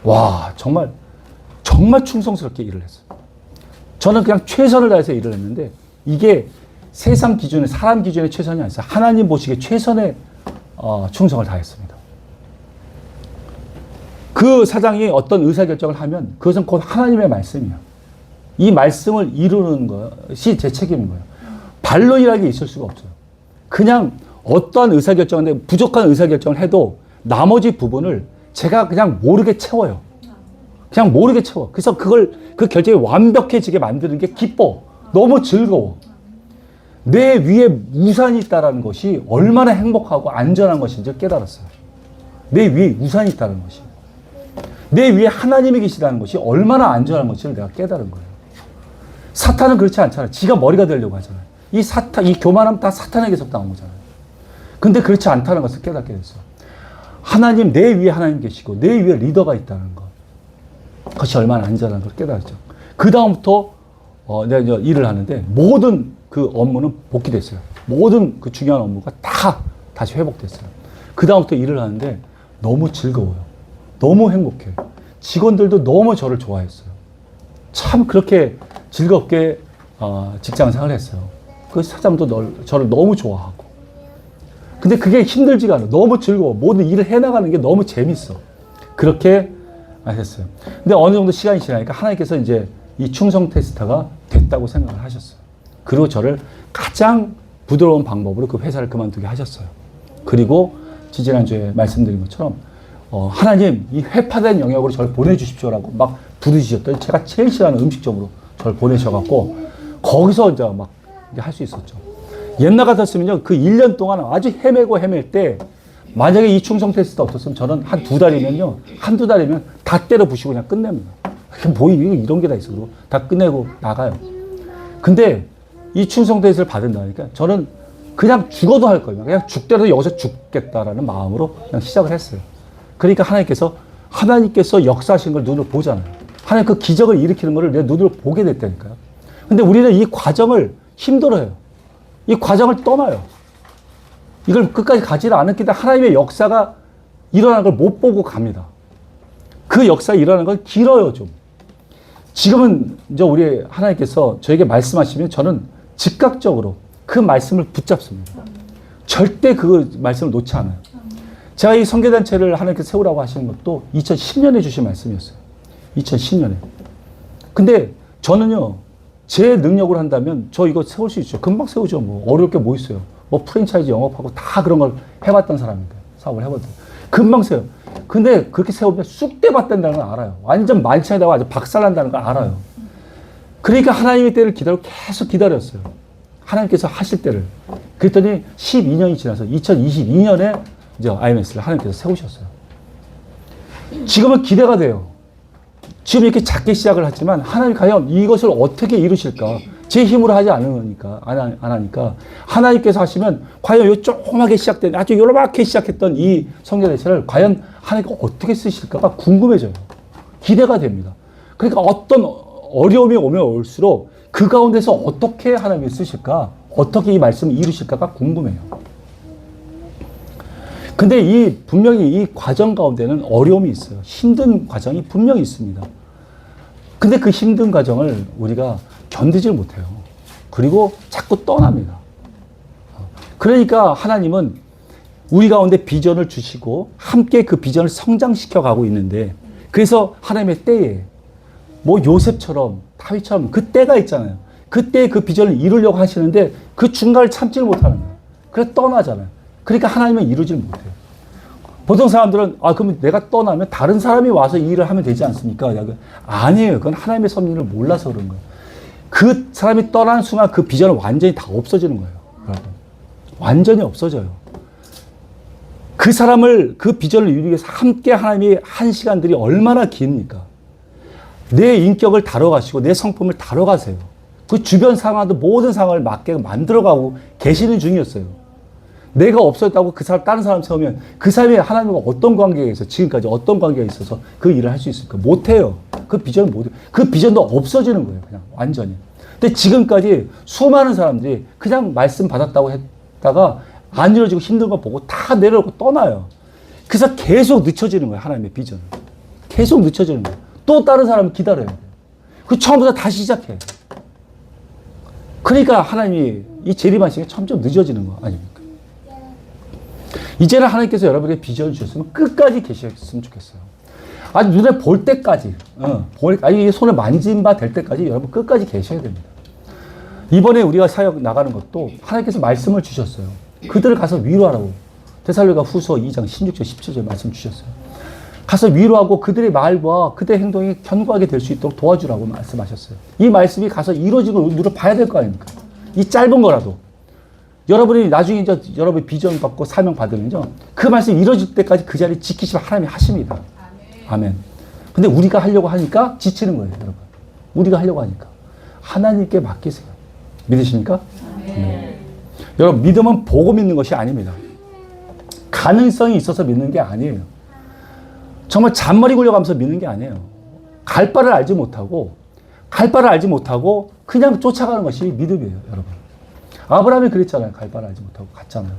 와 정말 충성스럽게 일을 했어요. 저는 그냥 최선을 다해서 일을 했는데 이게 세상 기준에 사람 기준의 최선이 아니라 하나님 보시기에 최선의 충성을 다했습니다. 그 사장이 어떤 의사결정을 하면 그것은 곧 하나님의 말씀이에요. 이 말씀을 이루는 것이 제 책임인 거예요. 발로 일하는 게 있을 수가 없어요. 그냥 어떠한 의사결정인데 부족한 의사결정을 해도 나머지 부분을 제가 그냥 모르게 채워요. 그냥 모르게 채워. 그래서 그 결정이 완벽해지게 만드는 게 기뻐. 너무 즐거워. 내 위에 우산이 있다는 것이 얼마나 행복하고 안전한 것인지 깨달았어요. 내 위에 우산이 있다는 것이. 내 위에 하나님이 계시다는 것이 얼마나 안전한 것인지를 내가 깨달은 거예요. 사탄은 그렇지 않잖아요. 지가 머리가 되려고 하잖아요. 이 교만함 다 사탄에게서 나온 거잖아요. 근데 그렇지 않다는 것을 깨닫게 됐어요. 하나님, 내 위에 하나님 계시고, 내 위에 리더가 있다는 것. 그것이 얼마나 안전한 걸 깨달았죠. 그 다음부터, 내가 이제 일을 하는데, 모든 그 업무는 복귀됐어요. 모든 그 중요한 업무가 다 다시 회복됐어요. 그 다음부터 일을 하는데, 너무 즐거워요. 너무 행복해요. 직원들도 너무 저를 좋아했어요. 참 그렇게 즐겁게 직장 생활을 했어요. 그 사장도 저를 너무 좋아하고. 근데 그게 힘들지가 않아요. 너무 즐거워. 모든 일을 해나가는 게 너무 재밌어. 그렇게 했어요. 근데 어느 정도 시간이 지나니까 하나님께서 이제 이 충성 테스트가 됐다고 생각을 하셨어요. 그리고 저를 가장 부드러운 방법으로 그 회사를 그만두게 하셨어요. 그리고 지지난주에 말씀드린 것처럼 하나님 이 회파된 영역으로 저를 보내주십시오라고 막 부르시셨더니 제가 제일 싫어하는 음식점으로 저를 보내셔갖고 거기서 이제 막 할 수 있었죠. 옛날 같았으면요 그 1년 동안 아주 헤맬 때 만약에 이 충성 테스트가 없었으면 저는 한두 달이면 다 때려 부시고 그냥 끝냅니다. 뭐 이런 게 다 있어. 그리고 다 끝내고 나가요. 근데 이 충성 테스트를 받은다니까 저는 그냥 죽어도 할 거예요. 그냥 죽더라도 여기서 죽겠다라는 마음으로 그냥 시작을 했어요. 그러니까 하나님께서 역사하신 걸 눈으로 보잖아요. 하나님 그 기적을 일으키는 것을 내 눈으로 보게 됐다니까요. 근데 우리는 이 과정을 힘들어요. 이 과정을 떠나요. 이걸 끝까지 가지를 않았기 때문에 하나님의 역사가 일어나는 걸 못 보고 갑니다. 그 역사가 일어나는 건 길어요, 좀. 지금은 이제 우리 하나님께서 저에게 말씀하시면 저는 즉각적으로 그 말씀을 붙잡습니다. 절대 그 말씀을 놓지 않아요. 제가 이 선교단체를 하나님께서 세우라고 하시는 것도 2010년에 주신 말씀이었어요. 2010년에. 근데 저는요, 제 능력으로 한다면 저 이거 세울 수 있죠. 금방 세우죠. 뭐 어려울 게 뭐 있어요. 뭐 프랜차이즈 영업하고 다 그런 걸 해봤던 사람인데 사업을 해봤던. 금방 세요. 근데 그렇게 세우면 쑥대 받는다는 걸 알아요. 완전 만찬에다가 아주 박살난다는 걸 알아요. 그러니까 하나님의 때를 계속 기다렸어요. 하나님께서 하실 때를. 그랬더니 12년이 지나서 2022년에 이제 IMS를 하나님께서 세우셨어요. 지금은 기대가 돼요. 지금 이렇게 작게 시작을 하지만 하나님 과연 이것을 어떻게 이루실까? 제 힘으로 하지 않으니까, 안 하니까, 하나님께서 하시면, 과연 요 조그맣게 시작된, 아주 요렇게 시작했던 이 성전 대체를 과연 하나님께서 어떻게 쓰실까가 궁금해져요. 기대가 됩니다. 그러니까 어떤 어려움이 오면 올수록 그 가운데서 어떻게 하나님이 쓰실까, 어떻게 이 말씀을 이루실까가 궁금해요. 근데 분명히 이 과정 가운데는 어려움이 있어요. 힘든 과정이 분명히 있습니다. 근데 그 힘든 과정을 우리가 견디질 못해요. 그리고 자꾸 떠납니다. 그러니까 하나님은 우리 가운데 비전을 주시고 함께 그 비전을 성장시켜 가고 있는데, 그래서 하나님의 때에 뭐 요셉처럼 다윗처럼 그 때가 있잖아요. 그때 그 비전을 이루려고 하시는데 그 중간을 참지를 못하는 거예요. 그래서 떠나잖아요. 그러니까 하나님은 이루질 못해요. 보통 사람들은 그러면 내가 떠나면 다른 사람이 와서 이 일을 하면 되지 않습니까? 아니에요. 그건 하나님의 섭리를 몰라서 그런 거예요. 그 사람이 떠나는 순간 그 비전은 완전히 다 없어지는 거예요. 여러분. 완전히 없어져요. 그 사람을, 그 비전을 이루기 위해서 함께 하나님이 한 시간들이 얼마나 깁니까? 내 인격을 다뤄가시고 내 성품을 다뤄가세요. 그 주변 상황도 모든 상황을 맞게 만들어가고 계시는 중이었어요. 내가 없었다고 그 사람, 다른 사람 세우면 그 사람이 하나님과 어떤 관계에 있어서, 지금까지 어떤 관계에 있어서 그 일을 할 수 있을까? 못해요. 그 비전을 못해요. 그 비전도 없어지는 거예요. 그냥 완전히. 근데 지금까지 수많은 사람들이 그냥 말씀 받았다고 했다가 안 이루어지고 힘든 거 보고 다 내려오고 떠나요. 그래서 계속 늦춰지는 거예요. 하나님의 비전은. 계속 늦춰지는 거예요. 또 다른 사람을 기다려야 돼요. 그 처음부터 다시 시작해. 그러니까 하나님이 이 재림하시는 게 점점 늦어지는 거 아닙니까? 이제는 하나님께서 여러분에게 비전을 주셨으면 끝까지 계셨으면 좋겠어요. 아주 눈에 볼 때까지, 손에 만진 바 될 때까지 여러분 끝까지 계셔야 됩니다. 이번에 우리가 사역 나가는 것도 하나님께서 말씀을 주셨어요. 그들을 가서 위로하라고. 데살로니가 후서 2장 16절, 17절 말씀 주셨어요. 가서 위로하고 그들의 말과 그들의 행동이 견고하게 될 수 있도록 도와주라고 말씀하셨어요. 이 말씀이 가서 이루어지고 눈으로 봐야 될 거 아닙니까? 이 짧은 거라도. 여러분이 나중에 이제 여러분이 비전 받고 사명 받으면요. 그 말씀이 이루어질 때까지 그 자리에 지키시면 하나님이 하십니다. 아멘. 근데 우리가 하려고 하니까 지치는 거예요, 여러분. 우리가 하려고 하니까. 하나님께 맡기세요. 믿으십니까? 아멘. 여러분, 믿음은 보고 믿는 것이 아닙니다. 가능성이 있어서 믿는 게 아니에요. 정말 잔머리 굴려가면서 믿는 게 아니에요. 갈 바를 알지 못하고 그냥 쫓아가는 것이 믿음이에요, 여러분. 아브라함이 그랬잖아요. 갈 바를 알지 못하고 갔잖아요.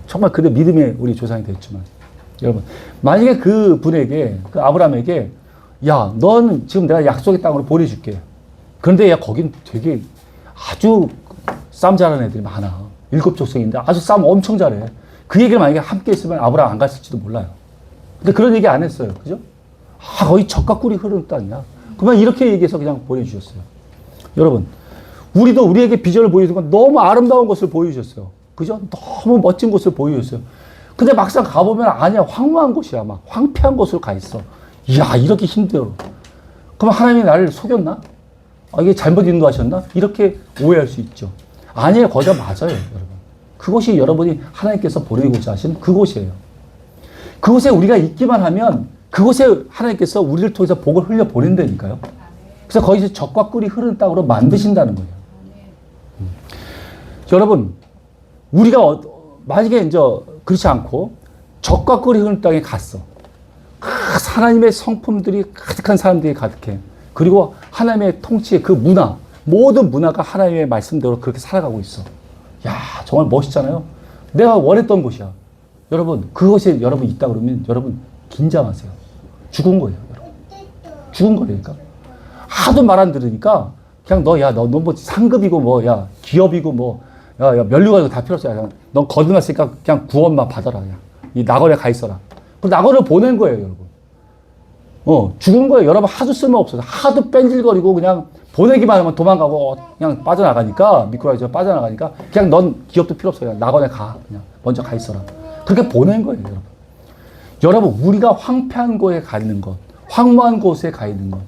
정말 그대 믿음의 우리 조상이 됐지만. 여러분, 만약에 그 분에게, 그 아브라함에게, 야, 넌 지금 내가 약속의 땅으로 보내줄게. 그런데 야, 거긴 되게 아주 싸움 잘하는 애들이 많아. 7족속인데 아주 싸움 엄청 잘해. 그 얘기를 만약에 함께 했으면 아브라함 안 갔을지도 몰라요. 근데 그런 얘기 안 했어요. 그죠? 거의 젖과 꿀이 흐르는 땅이야. 그러면 이렇게 얘기해서 그냥 보내주셨어요. 여러분, 우리도 우리에게 비전을 보여주는 건 너무 아름다운 것을 보여주셨어요. 그죠? 너무 멋진 곳을 보여주셨어요. 근데 막상 가보면 아니야. 황무한 곳이야. 막 황폐한 곳으로 가 있어. 이야, 이렇게 힘들어. 그럼 하나님이 나를 속였나? 이게 잘못 인도하셨나? 이렇게 오해할 수 있죠. 아니에요. 거기가 맞아요, 여러분. 그곳이 여러분이 하나님께서 보내고자 하신 그곳이에요. 그곳에 우리가 있기만 하면 그곳에 하나님께서 우리를 통해서 복을 흘려 보낸다니까요. 그래서 거기서 젖과 꿀이 흐르는 땅으로 만드신다는 거예요. 여러분, 우리가 만약에 이제 그렇지 않고 젖과 꿀이 흐르는 땅에 갔어. 하나님의 성품들이 가득한 사람들이 가득해. 그리고 하나님의 통치의 그 문화, 모든 문화가 하나님의 말씀대로 그렇게 살아가고 있어. 야, 정말 멋있잖아요. 내가 원했던 곳이야. 여러분, 그곳에 여러분 있다 그러면 여러분 긴장하세요. 죽은 거예요, 여러분. 죽은 거라니까. 하도 말 안 들으니까 그냥 너 뭐 상급이고 뭐, 야, 기업이고 뭐, 야, 면류가 다 필요 없어. 넌 거듭났으니까 그냥 구원만 받아라. 그냥. 이 낙원에 가 있어라. 그 낙원을 보낸 거예요, 여러분. 죽은 거예요. 여러분 하도 쓸모없어서. 하도 뺀질거리고 그냥 보내기만 하면 도망가고 그냥 빠져나가니까, 미꾸라지가 빠져나가니까 그냥 넌 기업도 필요 없어. 그냥 낙원에 가. 그냥 먼저 가 있어라. 그렇게 보낸 거예요, 여러분. 여러분, 우리가 황폐한 곳에 가 있는 것, 황무한 곳에 가 있는 것,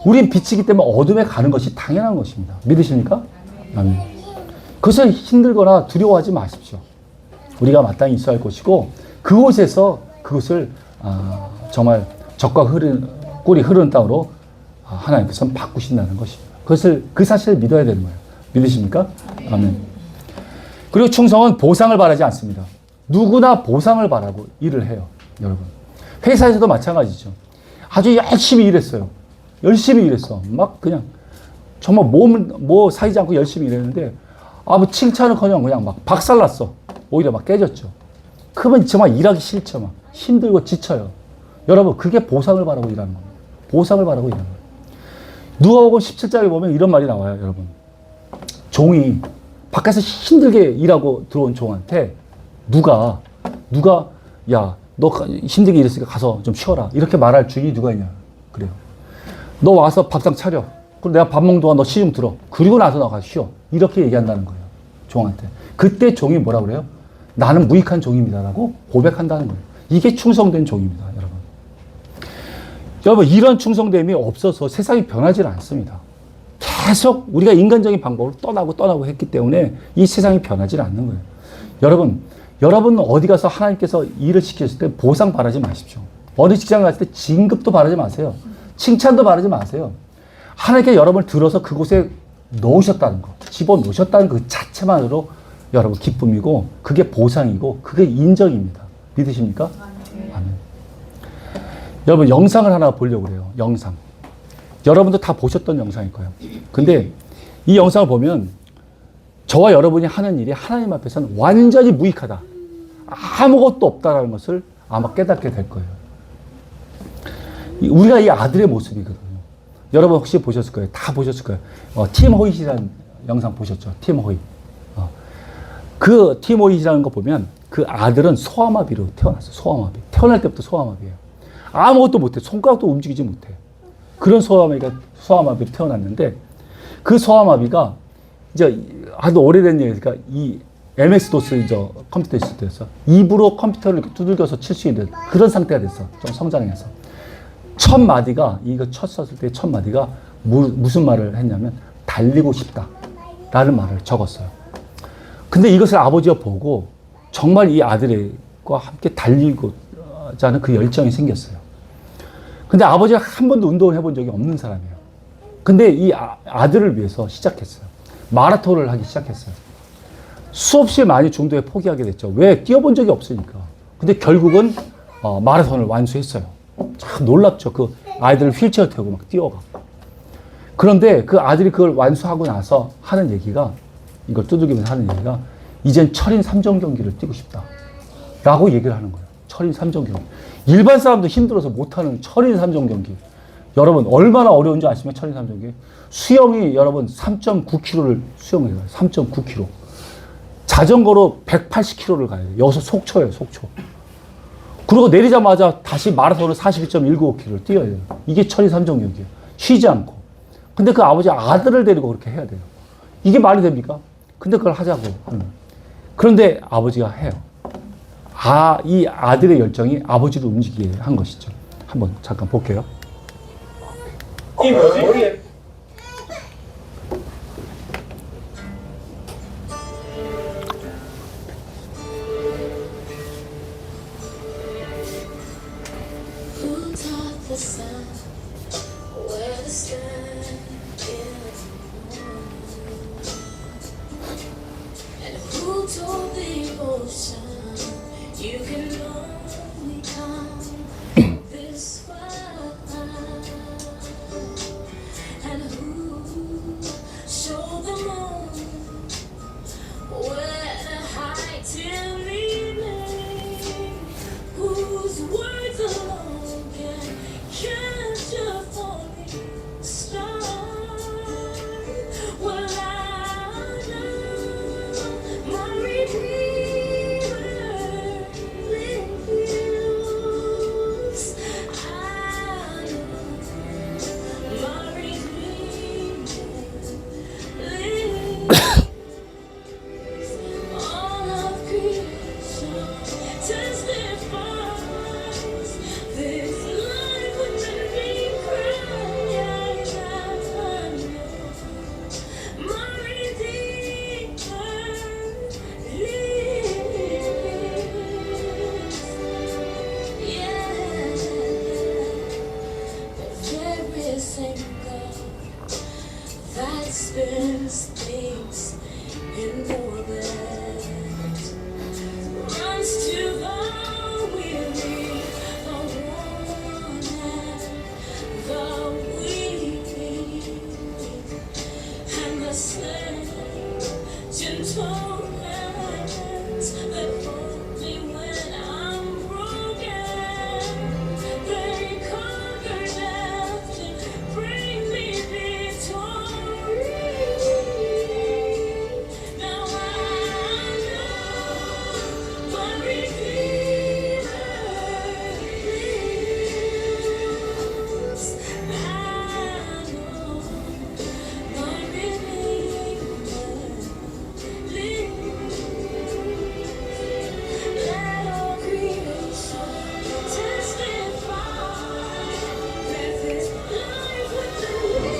우린 빛이기 때문에 어둠에 가는 것이 당연한 것입니다. 믿으십니까? 아멘. 그것을 힘들거나 두려워하지 마십시오. 우리가 마땅히 있어야 할 곳이고, 그곳에서 그것을 정말 젖과 꿀이 흐르는 땅으로 하나님께서는 바꾸신다는 것입니다. 그 사실을 믿어야 되는 거예요. 믿으십니까? 아멘. 그리고 충성은 보상을 바라지 않습니다. 누구나 보상을 바라고 일을 해요. 여러분. 회사에서도 마찬가지죠. 아주 열심히 일했어요. 열심히 일했어. 막 그냥 정말 뭐 사이지 않고 열심히 일했는데 뭐 칭찬은커녕 그냥 막 박살났어. 오히려 막 깨졌죠. 그러면 정말 일하기 싫죠. 막 힘들고 지쳐요. 여러분 그게 보상을 바라고 일하는 겁니다. 보상을 바라고 일하는 거예요. 누가복음 17장에 보면 이런 말이 나와요. 여러분. 종이 밖에서 힘들게 일하고 들어온 종한테 누가 야 너 힘들게 일했으니까 가서 좀 쉬어라 이렇게 말할 주인이 누가 있냐. 그래요. 너 와서 밥상 차려. 그리고 내가 밥 먹는 동안 너 시중 들어. 그리고 나서 너 가서 쉬어. 이렇게 얘기한다는 거예요. 종한테. 그때 종이 뭐라 그래요? 나는 무익한 종입니다라고 고백한다는 거예요. 이게 충성된 종입니다. 여러분 이런 충성됨이 없어서 세상이 변하지 않습니다. 계속 우리가 인간적인 방법으로 떠나고 했기 때문에 이 세상이 변하지 않는 거예요. 여러분 어디 가서 하나님께서 일을 시켰을 때 보상 바라지 마십시오. 어느 직장 갔을 때 진급도 바라지 마세요. 칭찬도 바라지 마세요. 하나님께 여러분을 들어서 그곳에 넣으셨다는 것, 집어넣으셨다는 그 자체만으로 여러분 기쁨이고 그게 보상이고 그게 인정입니다. 믿으십니까? 아멘. 여러분 영상을 하나 보려고 그래요. 영상. 여러분도 다 보셨던 영상일 거예요. 근데 이 영상을 보면 저와 여러분이 하는 일이 하나님 앞에서는 완전히 무익하다. 아무것도 없다라는 것을 아마 깨닫게 될 거예요. 우리가 이 아들의 모습이거든요. 여러분 혹시 보셨을 거예요. 다 보셨을 거예요. 팀 호잇이라는 영상 보셨죠? 팀 호잇. 그 팀 호잇이라는 거 보면 그 아들은 소아마비로 태어났어요. 소아마비. 태어날 때부터 소아마비예요. 아무것도 못해. 손가락도 움직이지 못해. 그런 소아마비로 태어났는데 그 소아마비가 이제 아주 오래된 얘기니까 이 MS-DOS 컴퓨터 있을 때였어. 입으로 컴퓨터를 이렇게 두들겨서 칠 수 있는 그런 상태가 됐어. 좀 성장해서. 첫 마디가 이거 쳤었을 때 첫 마디가 무슨 말을 했냐면 달리고 싶다 라는 말을 적었어요. 근데 이것을 아버지가 보고 정말 이 아들과 함께 달리고자 하는 그 열정이 생겼어요. 근데 아버지가 한 번도 운동을 해본 적이 없는 사람이에요. 근데 이 아들을 위해서 시작했어요. 마라톤을 하기 시작했어요. 수없이 많이 중도에 포기하게 됐죠. 왜? 뛰어본 적이 없으니까. 근데 결국은 마라톤을 완수했어요. 참 놀랍죠. 그 아이들을 휠체어 태우고 막 뛰어가고. 그런데 그 아들이 그걸 완수하고 나서 하는 얘기가 이걸 두들기면서 하는 얘기가 이젠 철인 3종 경기를 뛰고 싶다 라고 얘기를 하는 거예요. 철인 3종 경기. 일반 사람도 힘들어서 못하는 철인 3종 경기. 여러분 얼마나 어려운지 아시면 철인 3종 경기. 수영이 여러분 3.9km를 수영해요. 3.9km. 자전거로 180km를 가야 돼요. 여기서 속초예요. 속초. 그리고 내리자마자 다시 마라톤을 42.195km를 뛰어야 돼요. 이게 철인 3종 경기예요. 쉬지 않고. 근데 그 아버지 아들을 데리고 그렇게 해야 돼요. 이게 말이 됩니까? 근데 그걸 하자고 하는 거예요. 그런데 아버지가 해요. 이 아들의 열정이 아버지를 움직이게 한 것이죠. 한번 잠깐 볼게요. 이 뭐지? Who taught the sun where to stand in the moon? And who told the ocean you can only come this far? And who showed the moon where to hide till evening? Whose words alone can catch a falling star? there's things in more that runs to the weary, the worn and the weak, and the slain, gentle hands that hold me when I'm broken. They conquer death and bring me victory. Now I know my Redeemer lives. I know my Redeemer lives. Let all creation testify that there's life within me.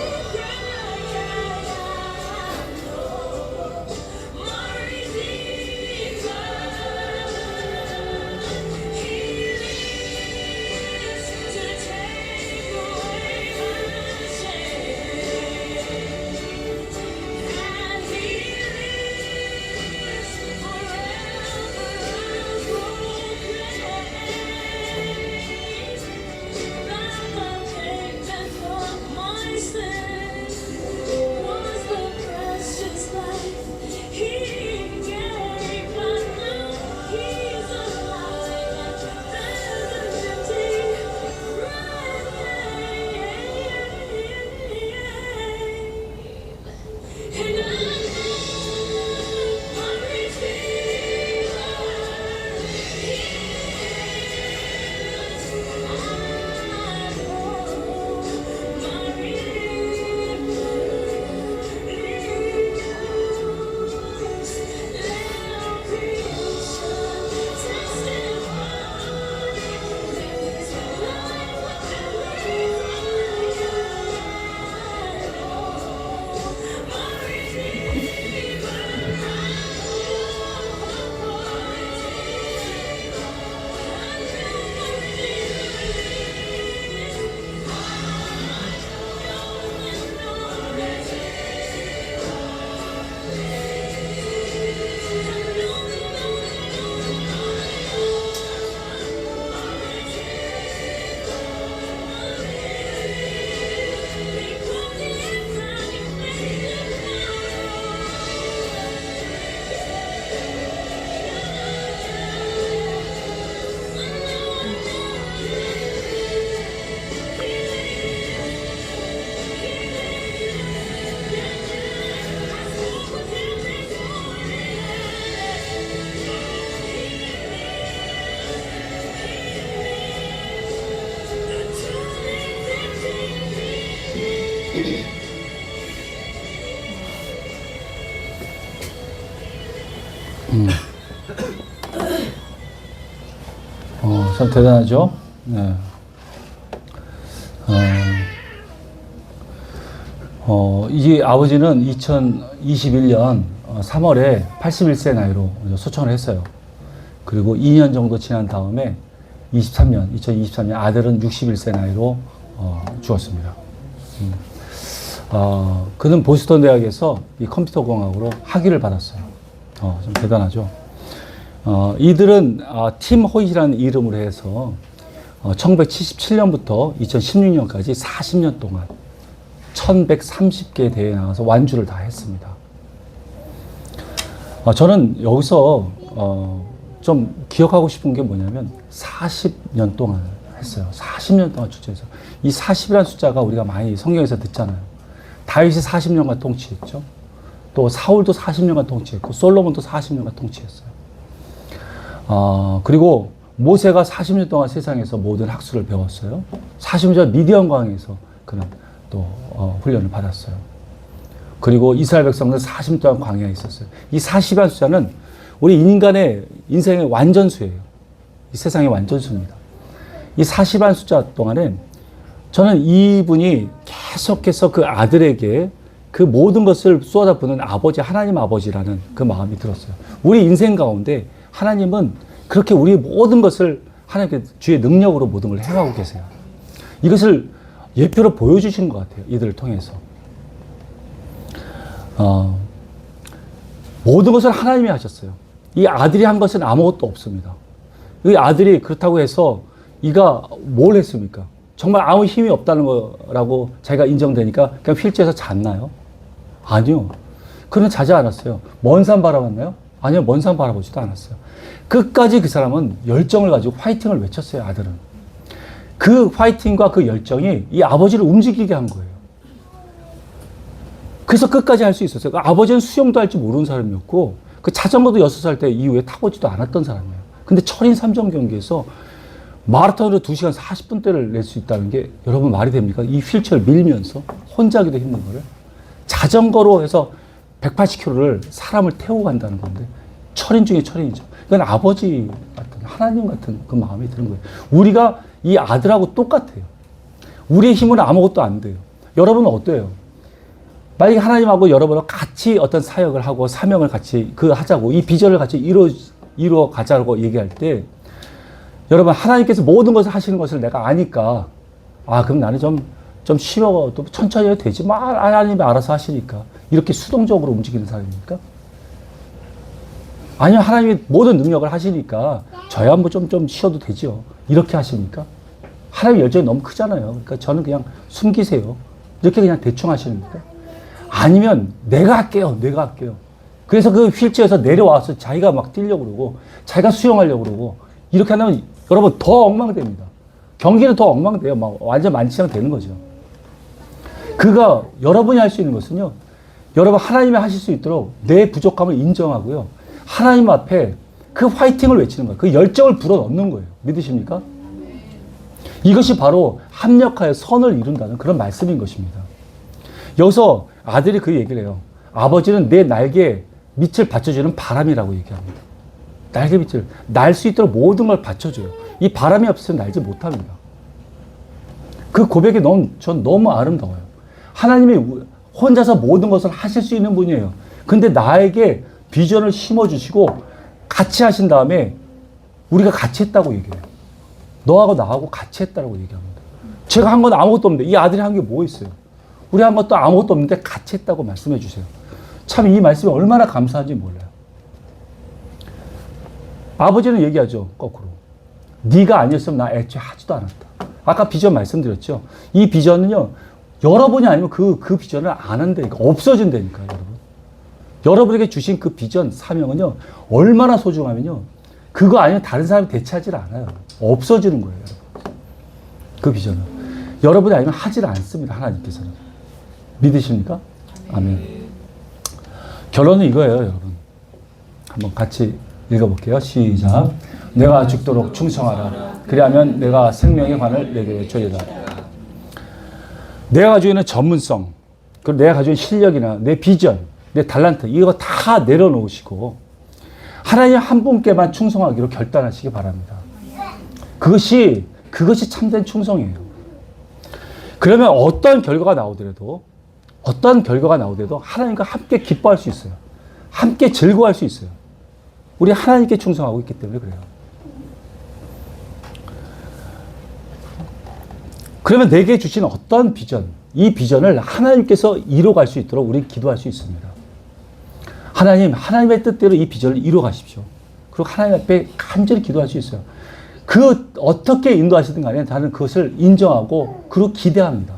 My Redeemer, He lives to take away my shame, and He lives forever. 참 대단하죠. 네. 이 아버지는 2021년 3월에 81세 나이로 소천을 했어요. 그리고 2년 정도 지난 다음에 2023년 아들은 61세 나이로 죽었습니다. 그는 보스턴 대학에서 이 컴퓨터 공학으로 학위를 받았어요. 좀 대단하죠. 이들은 팀 호이라는 이름으로 해서 1977년부터 2016년까지 40년 동안 1130개 대회에 나가서 완주를 다 했습니다. 저는 여기서 좀 기억하고 싶은 게 뭐냐면 40년 동안 했어요. 40년 동안 축제해서. 이 40이라는 숫자가 우리가 많이 성경에서 듣잖아요. 다윗이 40년간 통치했죠. 또 사울도 40년간 통치했고 솔로몬도 40년간 통치했어요. 그리고 모세가 40년 동안 세상에서 모든 학술을 배웠어요. 40년 전 미디안 광에서 그는 또 훈련을 받았어요. 그리고 이스라엘 백성들은 40년 동안 광야에 있었어요. 이 40이라는 숫자는 우리 인간의 인생의 완전수예요. 이 세상의 완전수입니다. 이 40이라는 숫자 동안에 저는 이분이 계속해서 그 아들에게 그 모든 것을 쏟아부는 아버지, 하나님 아버지라는 그 마음이 들었어요. 우리 인생 가운데 하나님은 그렇게 우리 모든 것을 하나님께 주의 능력으로 모든 걸 행하고 계세요. 이것을 예표로 보여주신 것 같아요. 이들을 통해서. 모든 것을 하나님이 하셨어요. 이 아들이 한 것은 아무것도 없습니다. 이 아들이 그렇다고 해서 이가 뭘 했습니까? 정말 아무 힘이 없다는 거라고 자기가 인정되니까 그냥 휠체어에서 잤나요? 아니요. 그는 자지 않았어요. 먼 산 바라봤나요? 아니요. 먼 산 바라보지도 않았어요. 끝까지 그 사람은 열정을 가지고 화이팅을 외쳤어요. 아들은. 그 화이팅과 그 열정이 이 아버지를 움직이게 한 거예요. 그래서 끝까지 할 수 있었어요. 그 아버지는 수영도 할 줄 모르는 사람이었고 그 자전거도 6살 때 이후에 타보지도 않았던 사람이에요. 근데 철인 3종 경기에서 마라톤으로 2시간 40분대를 낼 수 있다는 게 여러분 말이 됩니까? 이 휠체어를 밀면서 혼자 하기도 힘든 거를 자전거로 해서 180km를 사람을 태우고 간다는 건데 철인 중에 철인이죠. 이건 아버지 같은 하나님 같은 그 마음이 드는 거예요. 우리가 이 아들하고 똑같아요. 우리의 힘은 아무것도 안 돼요. 여러분은 어때요? 만약에 하나님하고 여러분하고 같이 어떤 사역을 하고 사명을 같이 하자고 이 비전을 같이 이루어 가자고 얘기할 때 여러분 하나님께서 모든 것을 하시는 것을 내가 아니까 그럼 나는 좀 쉬어도 천천히 해도 되지. 하나님이 알아서 하시니까 이렇게 수동적으로 움직이는 사람입니까? 아니요, 하나님이 모든 능력을 하시니까 저야 뭐 좀 쉬어도 되죠. 이렇게 하십니까? 하나님의 열정이 너무 크잖아요. 그러니까 저는 그냥 숨기세요. 이렇게 그냥 대충 하십니까? 아니면 내가 할게요. 그래서 그 휠체어에서 내려와서 자기가 막 뛰려고 그러고 자기가 수영하려고 그러고 이렇게 하면 여러분 더 엉망됩니다. 경기는 더 엉망돼요. 막 완전 만취장 되는 거죠. 그가 여러분이 할 수 있는 것은요. 여러분 하나님이 하실 수 있도록 내 부족함을 인정하고요. 하나님 앞에 그 화이팅을 외치는 거예요. 그 열정을 불어넣는 거예요. 믿으십니까? 이것이 바로 합력하여 선을 이룬다는 그런 말씀인 것입니다. 여기서 아들이 그 얘기를 해요. 아버지는 내 날개에 밑을 받쳐주는 바람이라고 얘기합니다. 날개 밑을 날 수 있도록 모든 걸 받쳐줘요. 이 바람이 없으면 날지 못합니다. 그 고백이 전 너무 아름다워요. 하나님이 혼자서 모든 것을 하실 수 있는 분이에요. 근데 나에게 비전을 심어주시고 같이 하신 다음에 우리가 같이 했다고 얘기해요. 너하고 나하고 같이 했다고 얘기합니다. 제가 한 건 아무것도 없는데 이 아들이 한 게 뭐 있어요? 우리 한 것도 아무것도 없는데 같이 했다고 말씀해 주세요. 참 이 말씀이 얼마나 감사한지 몰라요. 아버지는 얘기하죠. 거꾸로. 네가 아니었으면 나 애초에 하지도 않았다. 아까 비전 말씀드렸죠. 이 비전은요. 여러분이 아니면 그 비전을 안 한다니까. 없어진다니까요. 여러분. 여러분에게 주신 그 비전 사명은요. 얼마나 소중하면요. 그거 아니면 다른 사람이 대체하지 않아요. 없어지는 거예요. 여러분. 그 비전은. 여러분이 아니면 하질 않습니다. 하나님께서는. 믿으십니까? 아멘. 결론은 이거예요. 여러분. 한번 같이 읽어볼게요. 시작. 내가 죽도록 충성하라. 그리하면 내가 생명의 관을 내게 주리라. 내가 가지고 있는 전문성, 그리고 내가 가지고 있는 실력이나 내 비전, 내 달란트, 이거 다 내려놓으시고 하나님 한 분께만 충성하기로 결단하시기 바랍니다. 그것이 참된 충성이에요. 그러면 어떤 결과가 나오더라도 하나님과 함께 기뻐할 수 있어요. 함께 즐거워할 수 있어요. 우리 하나님께 충성하고 있기 때문에 그래요. 그러면 내게 주신 어떤 비전, 이 비전을 하나님께서 이루어갈 수 있도록 우리는 기도할 수 있습니다. 하나님의 뜻대로 이 비전을 이루어가십시오. 그리고 하나님 앞에 간절히 기도할 수 있어요. 어떻게 인도하시든 간에 나는 그것을 인정하고, 그리고 기대합니다.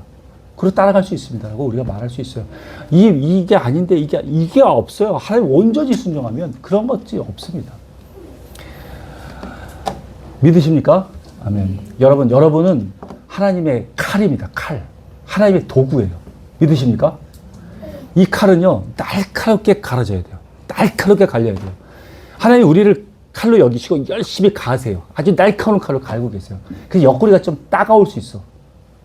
그리고 따라갈 수 있습니다. 라고 우리가 말할 수 있어요. 이게 아닌데, 이게 없어요. 하나님 온전히 순종하면 그런 것이 없습니다. 믿으십니까? 아멘. 여러분은 하나님의 칼입니다. 칼. 하나님의 도구예요. 믿으십니까? 이 칼은요, 날카롭게 갈아져야 돼요. 날카롭게 갈려야 돼요. 하나님이 우리를 칼로 여기시고 열심히 가세요. 아주 날카로운 칼로 갈고 계세요. 그래서 옆구리가 좀 따가울 수 있어.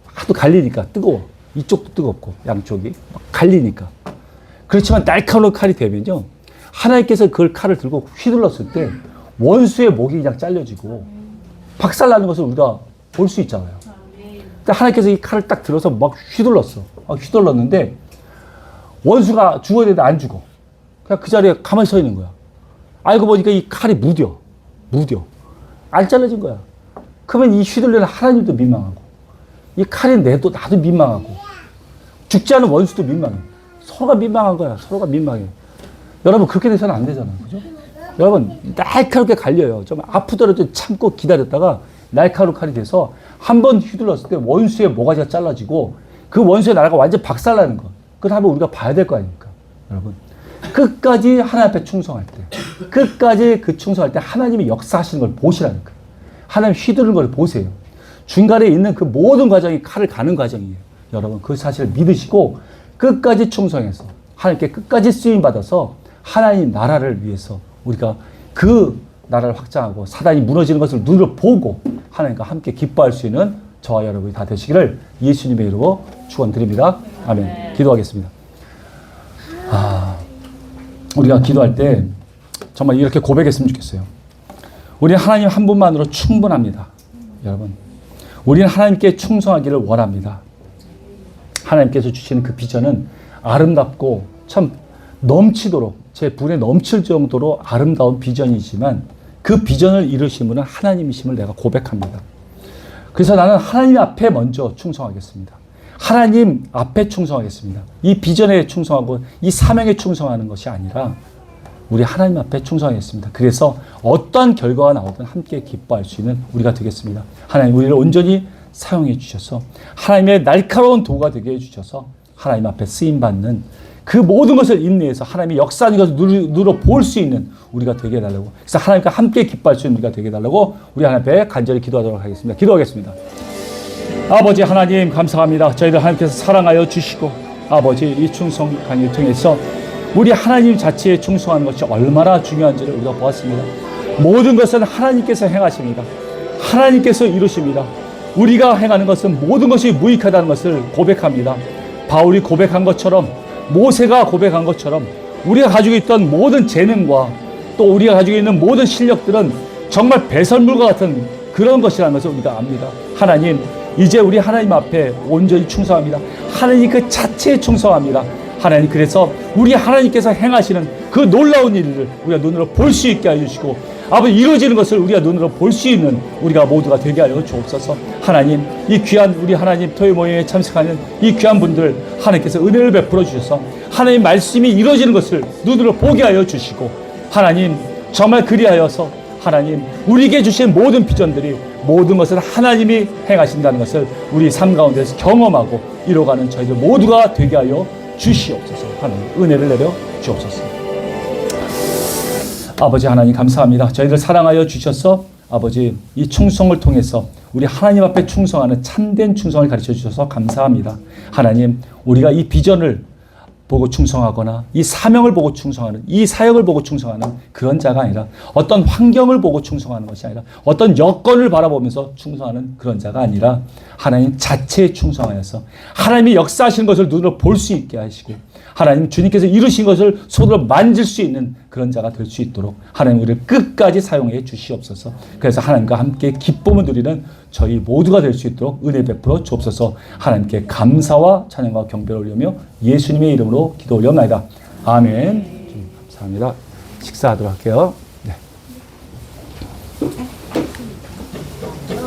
하도 갈리니까 뜨거워. 이쪽도 뜨겁고, 양쪽이. 막 갈리니까. 그렇지만 날카로운 칼이 되면요, 하나님께서 그 칼을 들고 휘둘렀을 때 원수의 목이 그냥 잘려지고 박살나는 것을 우리가 볼 수 있잖아요. 근데 하나님께서 이 칼을 딱 들어서 막 휘둘렀어. 휘둘렀는데 원수가 죽어야 되는데 안 죽어. 그냥 그 자리에 가만히 서 있는 거야. 알고 보니까 이 칼이 무뎌. 안 잘라진 거야. 그러면 이 휘둘리는 하나님도 민망하고, 이 칼이 나도 민망하고, 죽지 않은 원수도 민망해. 서로가 민망한 거야. 서로가 민망해. 여러분, 그렇게 돼서는 안 되잖아요. 그죠? 여러분, 날카롭게 갈려요. 좀 아프더라도 참고 기다렸다가 날카로운 칼이 돼서 한 번 휘둘렀을 때 원수의 모가지가 잘라지고 그 원수의 나라가 완전 박살나는 거. 그걸 한번 우리가 봐야 될 거 아닙니까? 여러분. 끝까지 하나님 앞에 충성할 때, 끝까지 그 충성할 때 하나님이 역사하시는 걸 보시라니까. 하나님 휘두르는 걸 보세요. 중간에 있는 그 모든 과정이 칼을 가는 과정이에요. 여러분, 그 사실을 믿으시고 끝까지 충성해서 하나님께 끝까지 쓰임받아서 하나님 나라를 위해서 우리가 그 나라를 확장하고 사단이 무너지는 것을 눈으로 보고 하나님과 함께 기뻐할 수 있는 저와 여러분이 다 되시기를 예수님의 이름으로 축원드립니다. 아멘. 기도하겠습니다. 우리가 기도할 때 정말 이렇게 고백했으면 좋겠어요. 우리는 하나님 한 분만으로 충분합니다. 여러분, 우리는 하나님께 충성하기를 원합니다. 하나님께서 주시는 그 비전은 아름답고 참 넘치도록 제 분에 넘칠 정도로 아름다운 비전이지만 그 비전을 이루신 분은 하나님이심을 내가 고백합니다. 그래서 나는 하나님 앞에 먼저 충성하겠습니다. 하나님 앞에 충성하겠습니다. 이 비전에 충성하고 이 사명에 충성하는 것이 아니라 우리 하나님 앞에 충성하겠습니다. 그래서 어떠한 결과가 나오든 함께 기뻐할 수 있는 우리가 되겠습니다. 하나님 우리를 온전히 사용해 주셔서 하나님의 날카로운 도구가 되게 해주셔서 하나님 앞에 쓰임받는 그 모든 것을 인내해서 하나님의 역사하는 것을 눈으로 볼 수 있는 우리가 되게 해달라고, 그래서 하나님과 함께 기뻐할 수 있는 우리가 되게 해달라고 우리 하나님 앞에 간절히 기도하도록 하겠습니다. 기도하겠습니다. 아버지 하나님 감사합니다. 저희들 하나님께서 사랑하여 주시고 아버지 이 충성 강의를 통해서 우리 하나님 자체에 충성하는 것이 얼마나 중요한지를 우리가 보았습니다. 모든 것은 하나님께서 행하십니다. 하나님께서 이루십니다. 우리가 행하는 것은 모든 것이 무익하다는 것을 고백합니다. 바울이 고백한 것처럼, 모세가 고백한 것처럼 우리가 가지고 있던 모든 재능과 또 우리가 가지고 있는 모든 실력들은 정말 배설물과 같은 그런 것이라는 것을 우리가 압니다. 하나님, 이제 우리 하나님 앞에 온전히 충성합니다. 하나님 그 자체에 충성합니다. 하나님, 그래서 우리 하나님께서 행하시는 그 놀라운 일을 우리가 눈으로 볼 수 있게 해주시고 아버지 이루어지는 것을 우리가 눈으로 볼 수 있는 우리가 모두가 되게 하여 주옵소서. 하나님, 이 귀한 우리 하나님 토요 모임에 참석하는 이 귀한 분들 하나님께서 은혜를 베풀어 주셔서 하나님 말씀이 이루어지는 것을 눈으로 보게 하여 주시고 하나님 정말 그리하여서 하나님 우리에게 주신 모든 비전들이 모든 것을 하나님이 행하신다는 것을 우리 삶 가운데서 경험하고 이뤄가는 저희들 모두가 되게 하여 주시옵소서. 하나님 은혜를 내려 주옵소서. 아버지 하나님 감사합니다. 저희들 사랑하여 주셔서 아버지 이 충성을 통해서 우리 하나님 앞에 충성하는 참된 충성을 가르쳐 주셔서 감사합니다. 하나님, 우리가 이 비전을 보고 충성하거나 이 사명을 보고 충성하는, 이 사역을 보고 충성하는 그런 자가 아니라 어떤 환경을 보고 충성하는 것이 아니라 어떤 여건을 바라보면서 충성하는 그런 자가 아니라 하나님 자체에 충성하여서 하나님이 역사하시는 것을 눈으로 볼 수 있게 하시고 하나님 주님께서 이루신 것을 손으로 만질 수 있는 그런 자가 될 수 있도록 하나님 우리를 끝까지 사용해 주시옵소서. 그래서 하나님과 함께 기쁨을 누리는 저희 모두가 될 수 있도록 은혜 베풀어 주옵소서. 하나님께 감사와 찬양과 경배를 올리며 예수님의 이름으로 기도 올려옵나이다. 아멘. 감사합니다. 식사하도록 할게요.